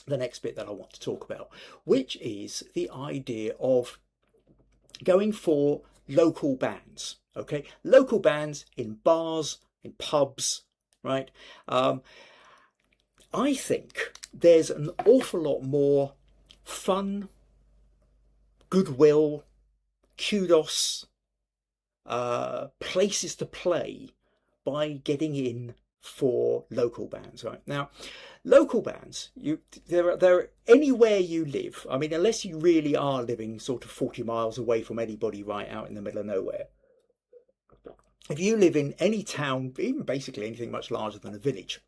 next bit that I want to talk about, which is the idea of going for local bands, okay? Local bands in bars, in pubs, right? I think there's an awful lot more fun, goodwill, kudos, places to play by getting in for local bands, right? Now, local bands, they're anywhere you live. I mean, unless you really are living sort of 40 miles away from anybody right out in the middle of nowhere. If you live in any town, even basically anything much larger than a village,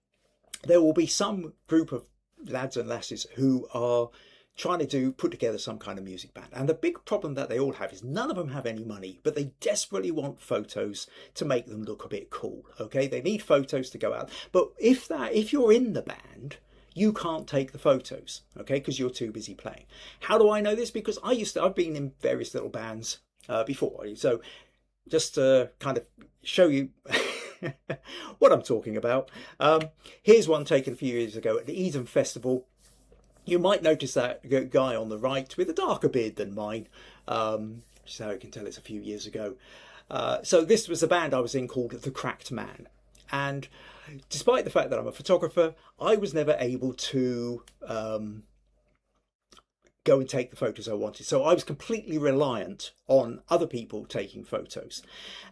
there will be some group of lads and lasses who are trying to put together some kind of music band. And the big problem that they all have is none of them have any money, but they desperately want photos to make them look a bit cool, okay? They need photos to go out. But if you're in the band, you can't take the photos, okay? Because you're too busy playing. How do I know this? Because I've been in various little bands before. So just to kind of show you what I'm talking about. Here's one taken a few years ago at the Eden Festival. You might notice that guy on the right with a darker beard than mine, which is how you can tell it's a few years ago. So this was a band I was in called The Cracked Man. And despite the fact that I'm a photographer, I was never able to go and take the photos I wanted. So I was completely reliant on other people taking photos.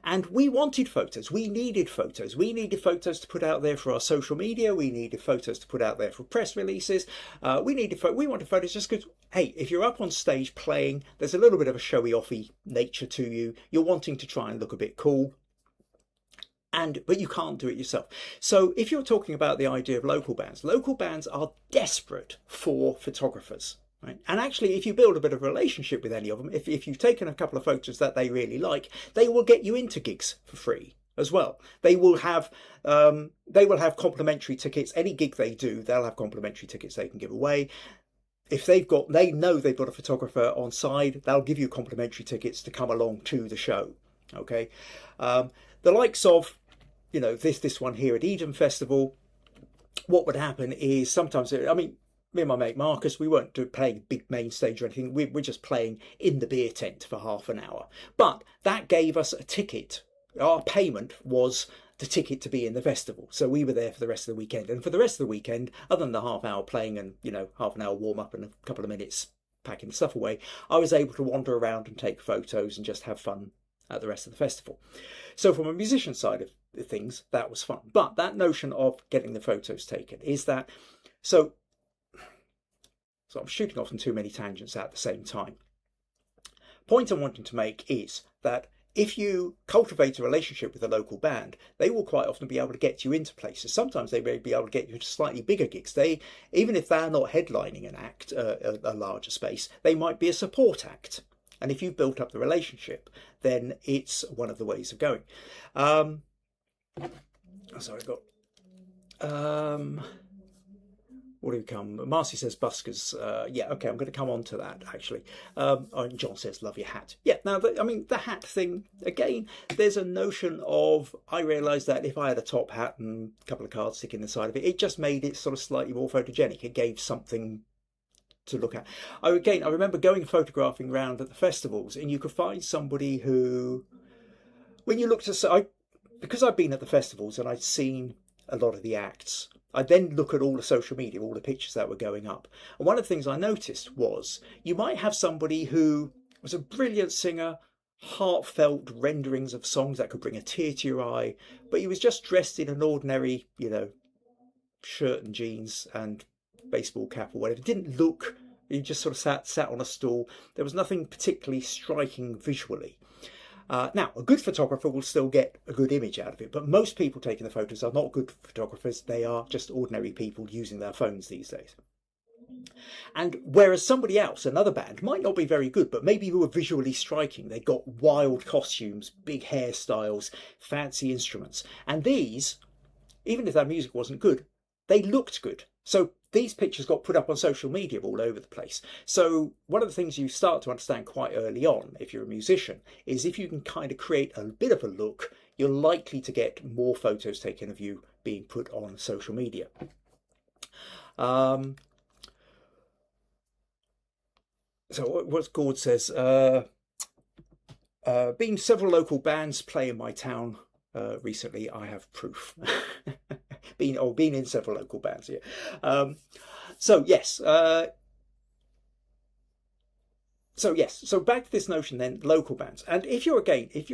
And we wanted photos. We needed photos. We needed photos to put out there for our social media. We needed photos to put out there for press releases. We wanted photos just because, hey, if you're up on stage playing, there's a little bit of a showy-offy nature to you. You're wanting to try and look a bit cool. But you can't do it yourself. So if you're talking about the idea of local bands are desperate for photographers. Right? And actually, if you build a bit of a relationship with any of them, if you've taken a couple of photos that they really like, they will get you into gigs for free as well. They will have complimentary tickets. Any gig they do, they'll have complimentary tickets they can give away. If they know they've got a photographer on side, they'll give you complimentary tickets to come along to the show. Okay, the likes of, this one here at Eden Festival. What would happen is sometimes, me and my mate Marcus, we weren't playing big main stage or anything. We're just playing in the beer tent for half an hour. But that gave us a ticket. Our payment was the ticket to be in the festival. So we were there for the rest of the weekend. And for the rest of the weekend, other than the half hour playing and, half an hour warm up and a couple of minutes packing the stuff away, I was able to wander around and take photos and just have fun at the rest of the festival. So from a musician side of things, that was fun. But that notion of getting the photos taken is that, so I'm shooting off on too many tangents at the same time. Point I'm wanting to make is that if you cultivate a relationship with a local band, they will quite often be able to get you into places. Sometimes they may be able to get you to slightly bigger gigs. Even if they're not headlining an act, a larger space, they might be a support act. And if you've built up the relationship, then it's one of the ways of going. What do we come? Marcy says buskers. Yeah, okay, I'm going to come on to that, actually. John says, love your hat. Yeah, now, the hat thing, again, there's a notion of, I realised that if I had a top hat and a couple of cards sticking inside of it, it just made it sort of slightly more photogenic. It gave something to look at. I remember going photographing around at the festivals, and you could find somebody who, when you looked at, because I'd been at the festivals and I'd seen a lot of the acts, I'd then look at all the social media, all the pictures that were going up. And one of the things I noticed was you might have somebody who was a brilliant singer, heartfelt renderings of songs that could bring a tear to your eye, but he was just dressed in an ordinary, shirt and jeans and baseball cap or whatever. It didn't look, he just sort of sat on a stool. There was nothing particularly striking visually. Now, a good photographer will still get a good image out of it, but most people taking the photos are not good photographers. They are just ordinary people using their phones these days. And whereas somebody else, another band, might not be very good, but maybe who are visually striking. They got wild costumes, big hairstyles, fancy instruments. And these, even if their music wasn't good, they looked good. So these pictures got put up on social media all over the place. So one of the things you start to understand quite early on, if you're a musician, is if you can kind of create a bit of a look, you're likely to get more photos taken of you being put on social media. So what Gord says, been several local bands play in my town recently. I have proof. been in several local bands here. So back to this notion then, local bands. And if you're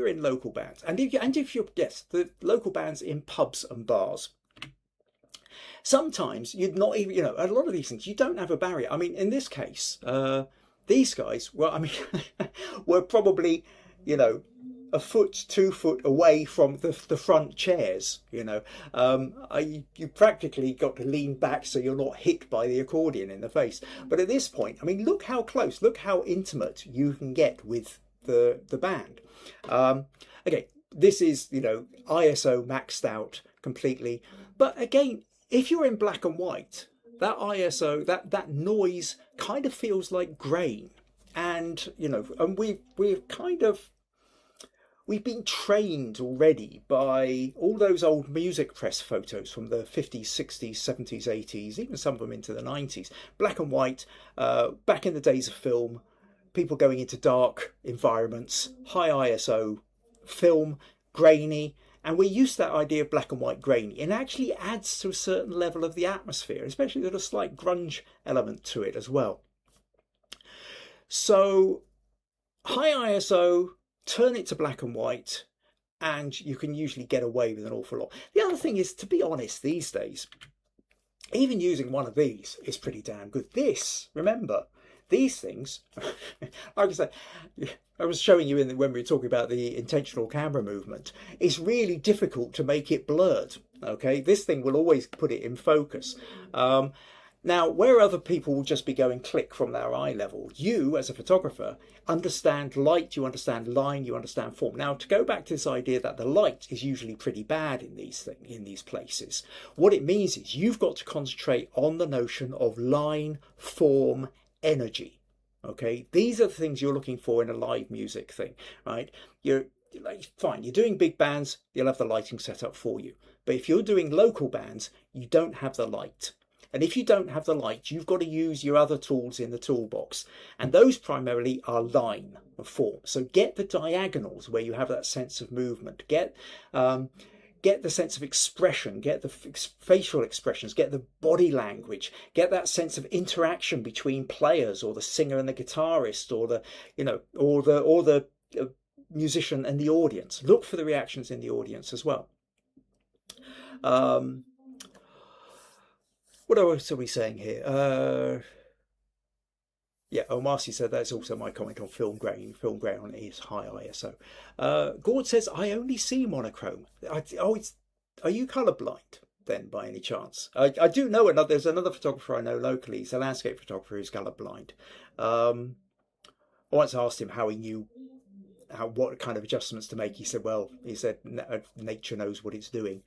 in local bands, the local bands in pubs and bars, sometimes you'd not even, a lot of these things, you don't have a barrier. I mean, in this case, these guys, were probably, a foot, 2 foot away from the front chairs. You practically got to lean back so you're not hit by the accordion in the face. But at this point, look how close, look how intimate you can get with the band. Okay, this is, ISO maxed out completely. But again, if you're in black and white, that ISO, that noise kind of feels like grain. And, and we've kind of, we've been trained already by all those old music press photos from the 50s, 60s, 70s, 80s, even some of them into the 90s, black and white, back in the days of film, people going into dark environments, high ISO, film, grainy, and we're used to that idea of black and white grainy, and it actually adds to a certain level of the atmosphere, especially there's a slight grunge element to it as well. So high ISO, turn it to black and white, and you can usually get away with an awful lot. The other thing is, to be honest, these days, even using one of these is pretty damn good. This, remember, these things, like I said, I was showing you when we were talking about the intentional camera movement, it's really difficult to make it blurred. Okay, this thing will always put it in focus. Now, where other people will just be going click from their eye level, you as a photographer understand light, you understand line, you understand form. Now, to go back to this idea that the light is usually pretty bad in these places, what it means is you've got to concentrate on the notion of line, form, energy. Okay, these are the things you're looking for in a live music thing, right? You're like, fine, you're doing big bands, you'll have the lighting set up for you. But if you're doing local bands, you don't have the light. And if you don't have the light, you've got to use your other tools in the toolbox. And those primarily are line or form. So get the diagonals where you have that sense of movement. Get the sense of expression, get the facial expressions, get the body language, get that sense of interaction between players, or the singer and the guitarist, or the musician and the audience. Look for the reactions in the audience as well. What else are we saying here? Yeah, Marcy said that's also my comment on film grain. Film grain on it is high ISO. Gord says, I only see monochrome. Are you colourblind then, by any chance? I do know there's another photographer I know locally. He's a landscape photographer who's colourblind. I once asked him how he knew what kind of adjustments to make. He said nature knows what it's doing.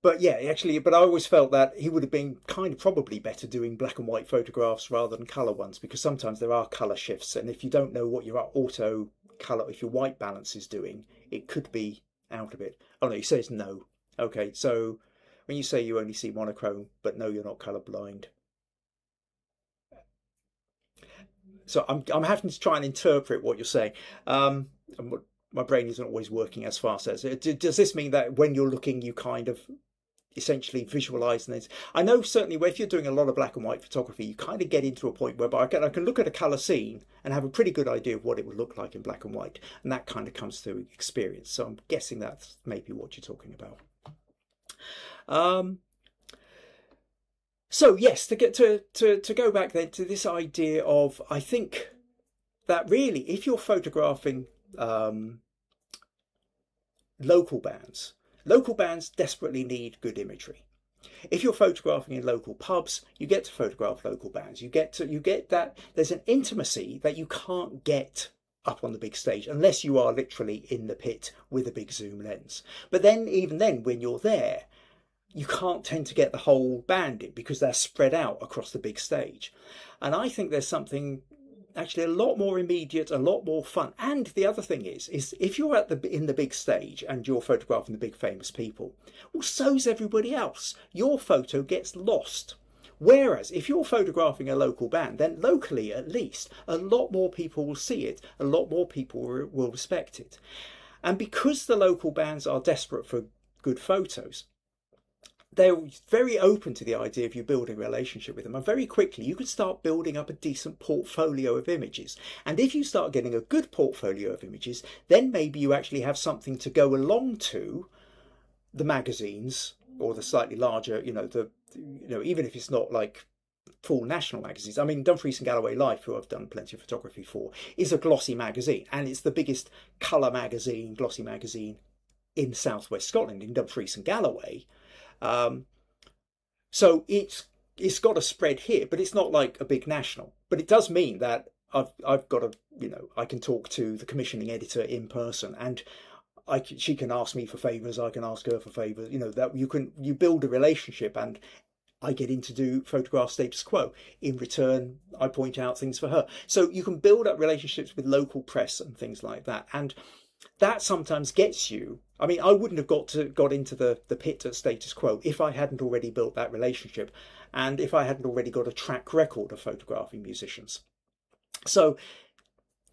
But yeah, but I always felt that he would have been probably better doing black and white photographs rather than colour ones, because sometimes there are colour shifts, and if you don't know what your auto colour, if your white balance is doing, it could be out of it. Oh no, he says no. Okay, so when you say you only see monochrome, but no, you're not colour blind. So I'm having to try and interpret what you're saying. My brain isn't always working as fast as it. Does this mean that when you're looking, you kind of essentially visualize this? I know certainly if you're doing a lot of black and white photography, you kind of get into a point whereby I can look at a colour scene and have a pretty good idea of what it would look like in black and white, and that kind of comes through experience. So I'm guessing that's maybe what you're talking about. So yes, to go back then to this idea of, I think that really, if you're photographing local bands desperately need good imagery. If you're photographing in local pubs, you get to photograph local bands. You get that there's an intimacy that you can't get up on the big stage unless you are literally in the pit with a big zoom lens. But then, even then, when you're there, you can't tend to get the whole band in because they're spread out across the big stage. And I think there's something actually a lot more immediate, a lot more fun. And the other thing is if you're in the big stage and you're photographing the big famous people, well, so's everybody else. Your photo gets lost. Whereas if you're photographing a local band, then locally at least, a lot more people will see it, a lot more people will respect it. And because the local bands are desperate for good photos, they're very open to the idea of you building a relationship with them. And very quickly, you can start building up a decent portfolio of images. And if you start getting a good portfolio of images, then maybe you actually have something to go along to the magazines or the slightly larger, even if it's not like full national magazines. I mean, Dumfries and Galloway Life, who I've done plenty of photography for, is a glossy magazine. And it's the biggest colour magazine, glossy magazine in southwest Scotland, in Dumfries and Galloway. So it's got a spread here, but it's not like a big national. But it does mean that I've got I can talk to the commissioning editor in person, and she can ask me for favours, I can ask her for favours. That you build a relationship, and I get in to do photograph status quo. In return, I point out things for her. So you can build up relationships with local press and things like that. And that sometimes gets you. I mean, I wouldn't have got into the pit at status quo if I hadn't already built that relationship, and if I hadn't already got a track record of photographing musicians. So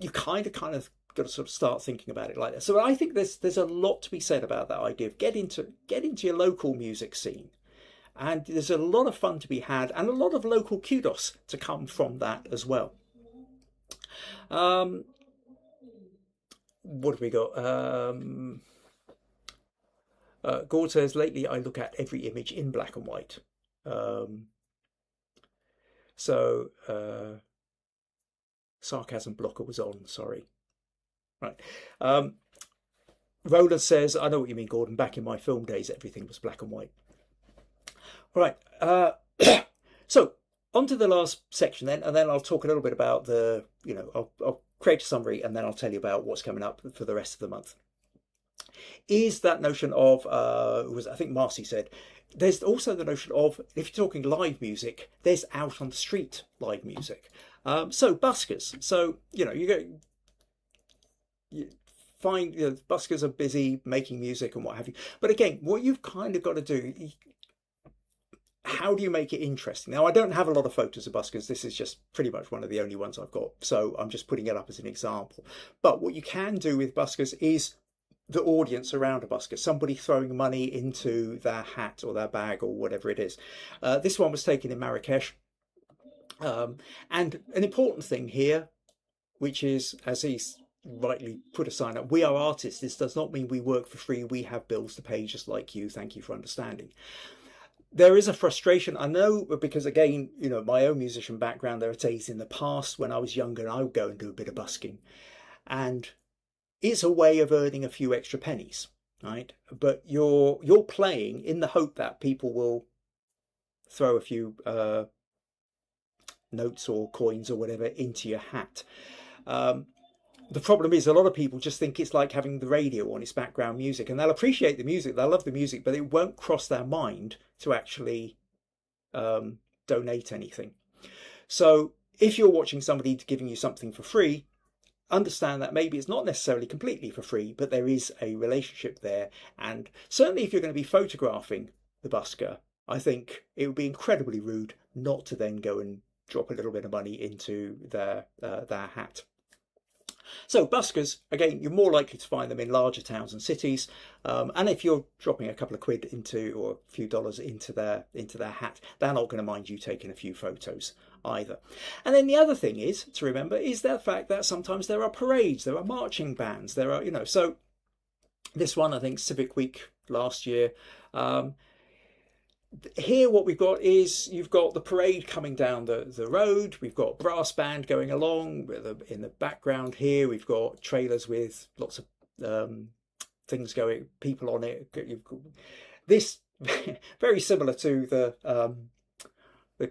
you kind of got to sort of start thinking about it like that. So I think there's a lot to be said about that idea of get into your local music scene, and there's a lot of fun to be had, and a lot of local kudos to come from that as well. What have we got? Gord says, lately I look at every image in black and white. Sarcasm blocker was on, sorry. Right. Roland says, I know what you mean, Gordon. Back in my film days, everything was black and white. Right. So on to the last section then, and then I'll talk a little bit about the, I'll create a summary, and then I'll tell you about what's coming up for the rest of the month. Is that notion of, I think Marcy said, there's also the notion of, if you're talking live music, there's out on the street live music. So buskers. So, you find buskers are busy making music and what have you. But again, what you've kind of got to do, how do you make it interesting? Now, I don't have a lot of photos of buskers. This is just pretty much one of the only ones I've got. So I'm just putting it up as an example. But what you can do with buskers is the audience around a busker, somebody throwing money into their hat or their bag or whatever it is. This one was taken in Marrakesh. And an important thing here, which is, as he's rightly put a sign up, we are artists. This does not mean we work for free. We have bills to pay just like you. Thank you for understanding. There is a frustration, I know, because again, my own musician background, there are days in the past when I was younger and I would go and do a bit of busking. And it's a way of earning a few extra pennies, right? But you're playing in the hope that people will throw a few notes or coins or whatever into your hat. The problem is a lot of people just think it's like having the radio on, its background music, and they'll appreciate the music, they'll love the music, but it won't cross their mind to actually donate anything. So if you're watching somebody giving you something for free, understand that maybe it's not necessarily completely for free, but there is a relationship there. And certainly if you're going to be photographing the busker, I think it would be incredibly rude not to then go and drop a little bit of money into their hat. So buskers, again, you're more likely to find them in larger towns and cities. And if you're dropping a couple of quid into, or a few dollars into their hat, they're not going to mind you taking a few photos either. And then the other thing is to remember is the fact that sometimes there are parades, there are marching bands, there are, so this one, I think Civic Week last year, here what we've got is you've got the parade coming down the road, we've got brass band going along, in the background here we've got trailers with lots of things going, people on it. You've got this very similar to the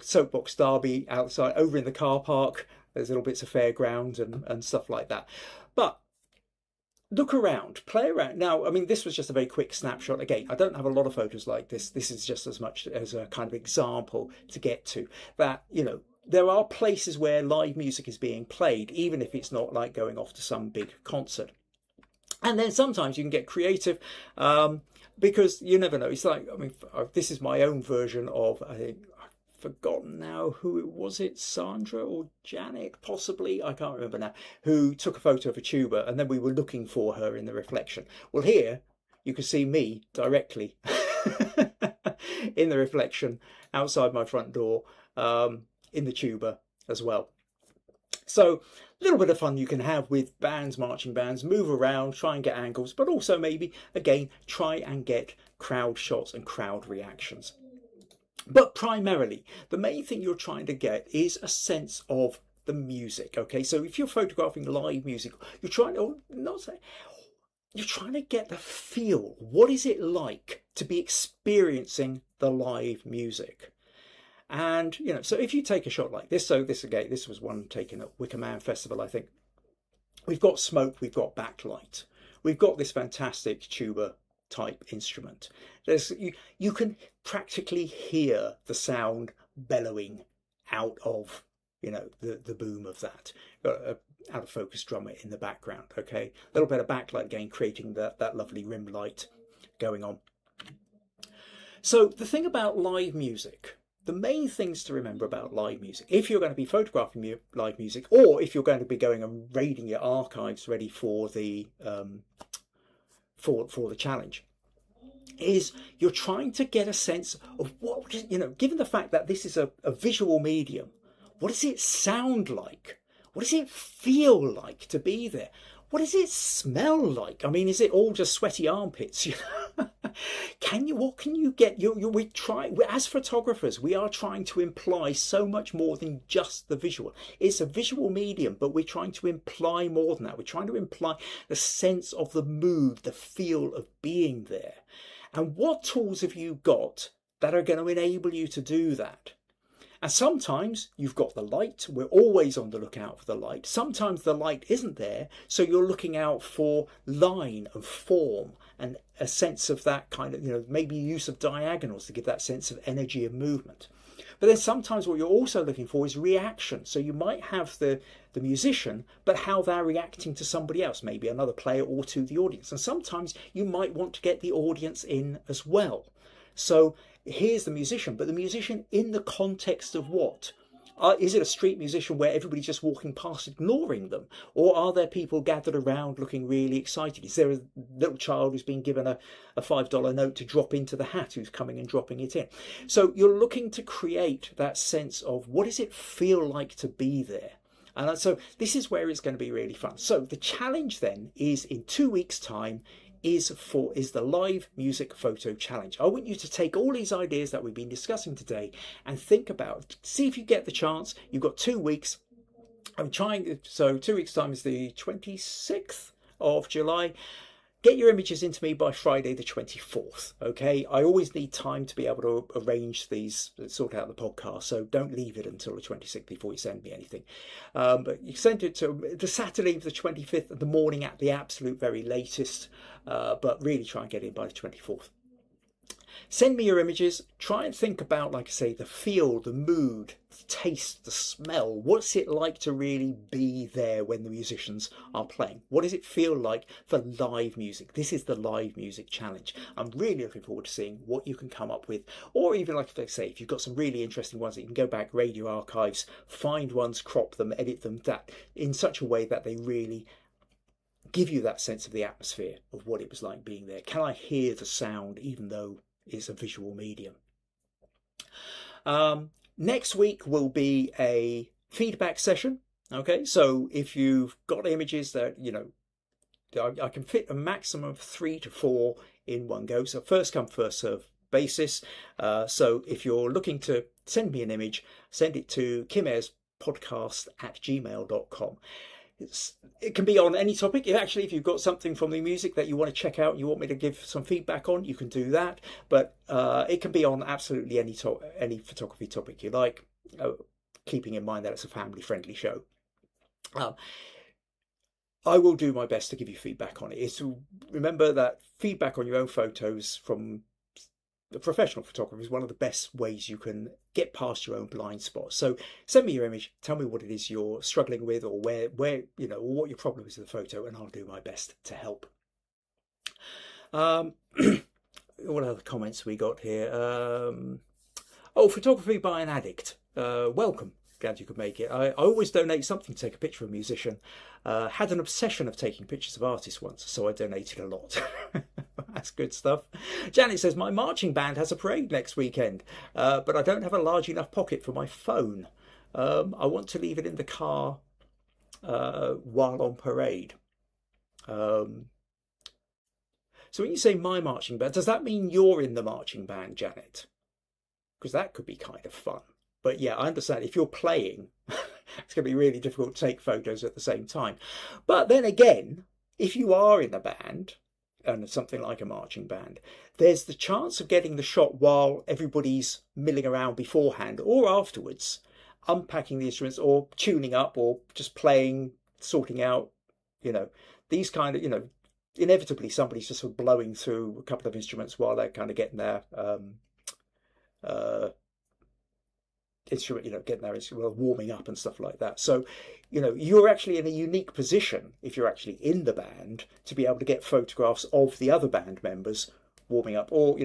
soapbox derby outside over in the car park. There's little bits of fairground and stuff like that. But look around, play around. Now, I mean, this was just a very quick snapshot. Again, I don't have a lot of photos like this. This is just as much as a kind of example to get to that, there are places where live music is being played, even if it's not like going off to some big concert. And then sometimes you can get creative because you never know. It's like, I mean, this is my own version of, I think, forgotten now who it was, Sandra or Janet possibly, I can't remember now, who took a photo of a tuba and then we were looking for her in the reflection. Well, here you can see me directly in the reflection outside my front door in the tuba as well. So a little bit of fun you can have with bands, marching bands, move around, try and get angles, but also maybe again try and get crowd shots and crowd reactions. But primarily, the main thing you're trying to get is a sense of the music. Okay, so if you're photographing live music, you're trying to get the feel. What is it like to be experiencing the live music? And so if you take a shot like this, so this was one taken at UPwKA Festival, I think. We've got smoke, we've got backlight, we've got this fantastic tuba type instrument. You can practically hear the sound bellowing out of, the boom of that. Got a out of focus drummer in the background. Okay, a little bit of backlight again, creating that lovely rim light going on. So the thing about live music, the main things to remember about live music, if you're going to be photographing live music, or if you're going to be going and raiding your archives ready for the for the challenge, is you're trying to get a sense of what, given the fact that this is a visual medium, what does it sound like? What does it feel like to be there? What does it smell like? I mean, is it all just sweaty armpits? What can you get? As photographers, we are trying to imply so much more than just the visual. It's a visual medium, but we're trying to imply more than that. We're trying to imply the sense of the mood, the feel of being there. And what tools have you got that are going to enable you to do that? And sometimes you've got the light. We're always on the lookout for the light. Sometimes the light isn't there, so you're looking out for line and form and a sense of that kind of, maybe use of diagonals to give that sense of energy and movement. But then sometimes what you're also looking for is reaction. So you might have the musician, but how they're reacting to somebody else, maybe another player, or to the audience. And sometimes you might want to get the audience in as well. So here's the musician, but the musician in the context of what? Is it a street musician where everybody's just walking past ignoring them? Or are there people gathered around looking really excited? Is there a little child who's been given a $5 note to drop into the hat who's coming and dropping it in? So you're looking to create that sense of what does it feel like to be there? And so this is where it's going to be really fun. So the challenge then is in 2 weeks' time is the live music photo challenge. I want you to take all these ideas that we've been discussing today and think about, see if you get the chance. You've got 2 weeks. So 2 weeks time is the 26th of July. Get your images into me by Friday the 24th, okay? I always need time to be able to arrange these, sort out the podcast, so don't leave it until the 26th before you send me anything. But you send it to the Saturday the 25th of the morning at the absolute very latest, but really try and get in by the 24th. Send me your images. Try and think about, like I say, the feel, the mood, the taste, the smell. What's it like to really be there when the musicians are playing? What does it feel like for live music? This is the live music challenge. I'm really looking forward to seeing what you can come up with. Or even, like I say, if you've got some really interesting ones, you can go back, raid your archives, find ones, crop them, edit them in such a way that they really give you that sense of the atmosphere of what it was like being there. Can I hear the sound even though it's a visual medium? Next week will be a feedback session. Okay, so if you've got images that, I can fit a maximum of 3 to 4 in one go. So first come, first serve basis. So if you're looking to send me an image, send it to kimayrspodcast@gmail.com. It can be on any topic. If you've got something from the music that you want to check out and you want me to give some feedback on, you can do that. But it can be on absolutely any photography topic you like, keeping in mind that it's a family-friendly show. I will do my best to give you feedback on it. Remember that feedback on your own photos from the professional photographer is one of the best ways you can get past your own blind spot. So send me your image, tell me what it is you're struggling with, or where or what your problem is with the photo, and I'll do my best to help. What other comments we got here? Photography by an addict. Welcome. Glad you could make it. I always donate something to take a picture of a musician. Had an obsession of taking pictures of artists once, so I donated a lot. That's good stuff. Janet says, my marching band has a parade next weekend, but I don't have a large enough pocket for my phone. I want to leave it in the car while on parade. So when you say my marching band, does that mean you're in the marching band, Janet? Because that could be kind of fun. But yeah, I understand if you're playing, it's going to be really difficult to take photos at the same time. But then again, if you are in a band, and something like a marching band, there's the chance of getting the shot while everybody's milling around beforehand or afterwards, unpacking the instruments or tuning up or just playing, sorting out, these kind of, inevitably somebody's just sort of blowing through a couple of instruments while they're kind of getting their uh, instrument, getting their instrument, warming up and stuff like that. So, you're actually in a unique position if you're actually in the band to be able to get photographs of the other band members warming up or,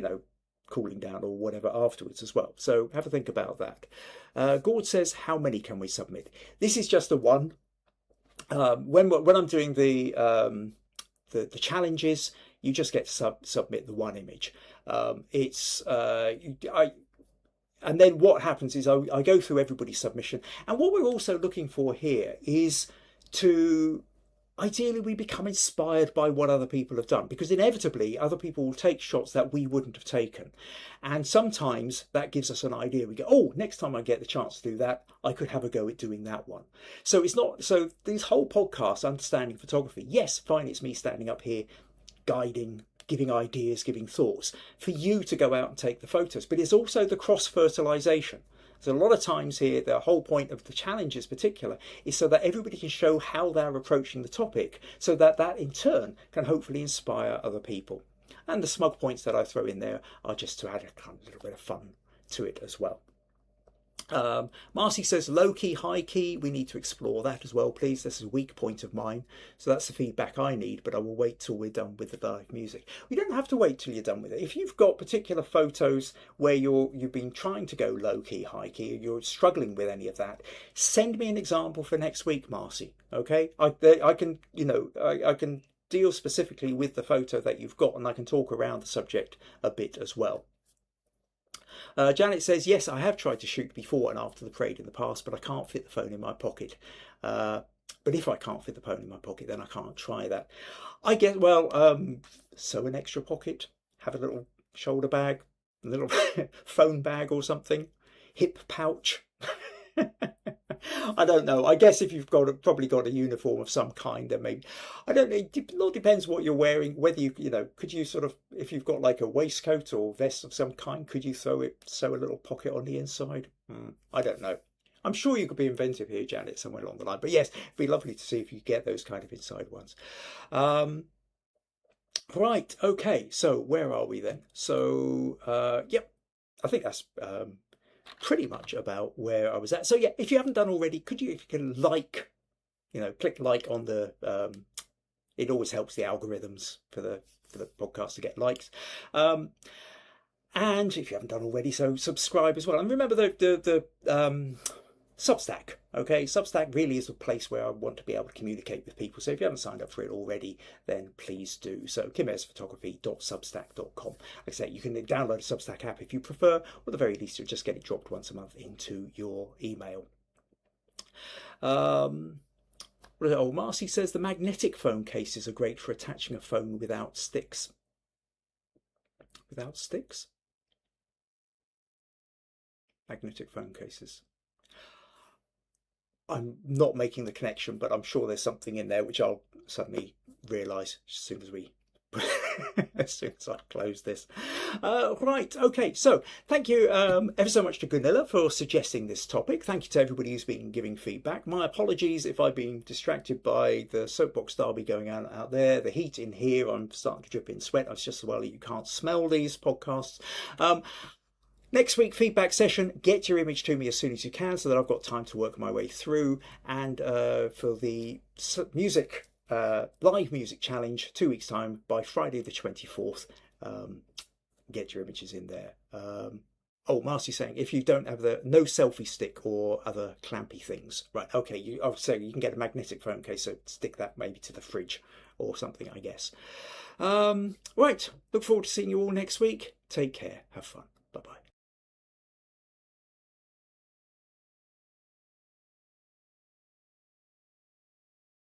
cooling down or whatever afterwards as well. So have a think about that. Gord says, how many can we submit? This is just the one. When I'm doing the challenges, you just get to submit the one image. And then what happens is I go through everybody's submission. And what we're also looking for here is to, ideally, we become inspired by what other people have done, because inevitably other people will take shots that we wouldn't have taken. And sometimes that gives us an idea. We go, oh, next time I get the chance to do that, I could have a go at doing that one. So these whole podcasts, Understanding Photography, yes, fine, it's me standing up here guiding, giving ideas, giving thoughts for you to go out and take the photos. But it's also the cross-fertilization. So a lot of times here, the whole point of the challenges particular is so that everybody can show how they're approaching the topic, so that in turn can hopefully inspire other people. And the smug points that I throw in there are just to add a kind of little bit of fun to it as well. Marcy says low key, high key. We need to explore that as well, please. This is a weak point of mine. So that's the feedback I need, but I will wait till we're done with the live music. We don't have to wait till you're done with it. If you've got particular photos where you've been trying to go low key, high key, or you're struggling with any of that, send me an example for next week, Marcy. Okay, I can I can deal specifically with the photo that you've got, and I can talk around the subject a bit as well. Janet says, yes, I have tried to shoot before and after the parade in the past, but I can't fit the phone in my pocket. But if I can't fit the phone in my pocket, then I can't try that. I guess, sew an extra pocket, have a little shoulder bag, a little phone bag or something, hip pouch. I don't know. I guess if you've probably got a uniform of some kind, then maybe, I don't know. It all depends what you're wearing. Whether could you sort of, if you've got like a waistcoat or vest of some kind, could you sew a little pocket on the inside? I don't know. I'm sure you could be inventive here, Janet, somewhere along the line. But yes, it'd be lovely to see if you get those kind of inside ones. Right. Okay. So where are we then? So yep. I think that's pretty much about where I was at. So yeah, if you haven't done already, if you can like, click like on the, it always helps the algorithms for the podcast to get likes. And if you haven't done already, so subscribe as well. And remember the Substack. Okay, Substack really is a place where I want to be able to communicate with people. So if you haven't signed up for it already, then please do. So kimairesphotography.substack.com. Like I say, you can download a Substack app if you prefer, or at the very least, you'll just get it dropped once a month into your email. Marcy says the magnetic phone cases are great for attaching a phone without sticks. Without sticks? Magnetic phone cases. I'm not making the connection, but I'm sure there's something in there which I'll suddenly realise as soon as I close this. Right, okay, so thank you ever so much to Gunilla for suggesting this topic. Thank you to everybody who's been giving feedback. My apologies if I've been distracted by the soapbox derby going on out there, the heat in here. I'm starting to drip in sweat. It's just, well, you can't smell these podcasts. Next week, feedback session. Get your image to me as soon as you can so that I've got time to work my way through. And for the music, live music challenge, 2 weeks' time, by Friday the 24th, get your images in there. Marcy's saying, if you don't have no selfie stick or other clampy things. Right, okay, I was saying you can get a magnetic phone case, so stick that maybe to the fridge or something, I guess. Right, look forward to seeing you all next week. Take care. Have fun. Bye-bye.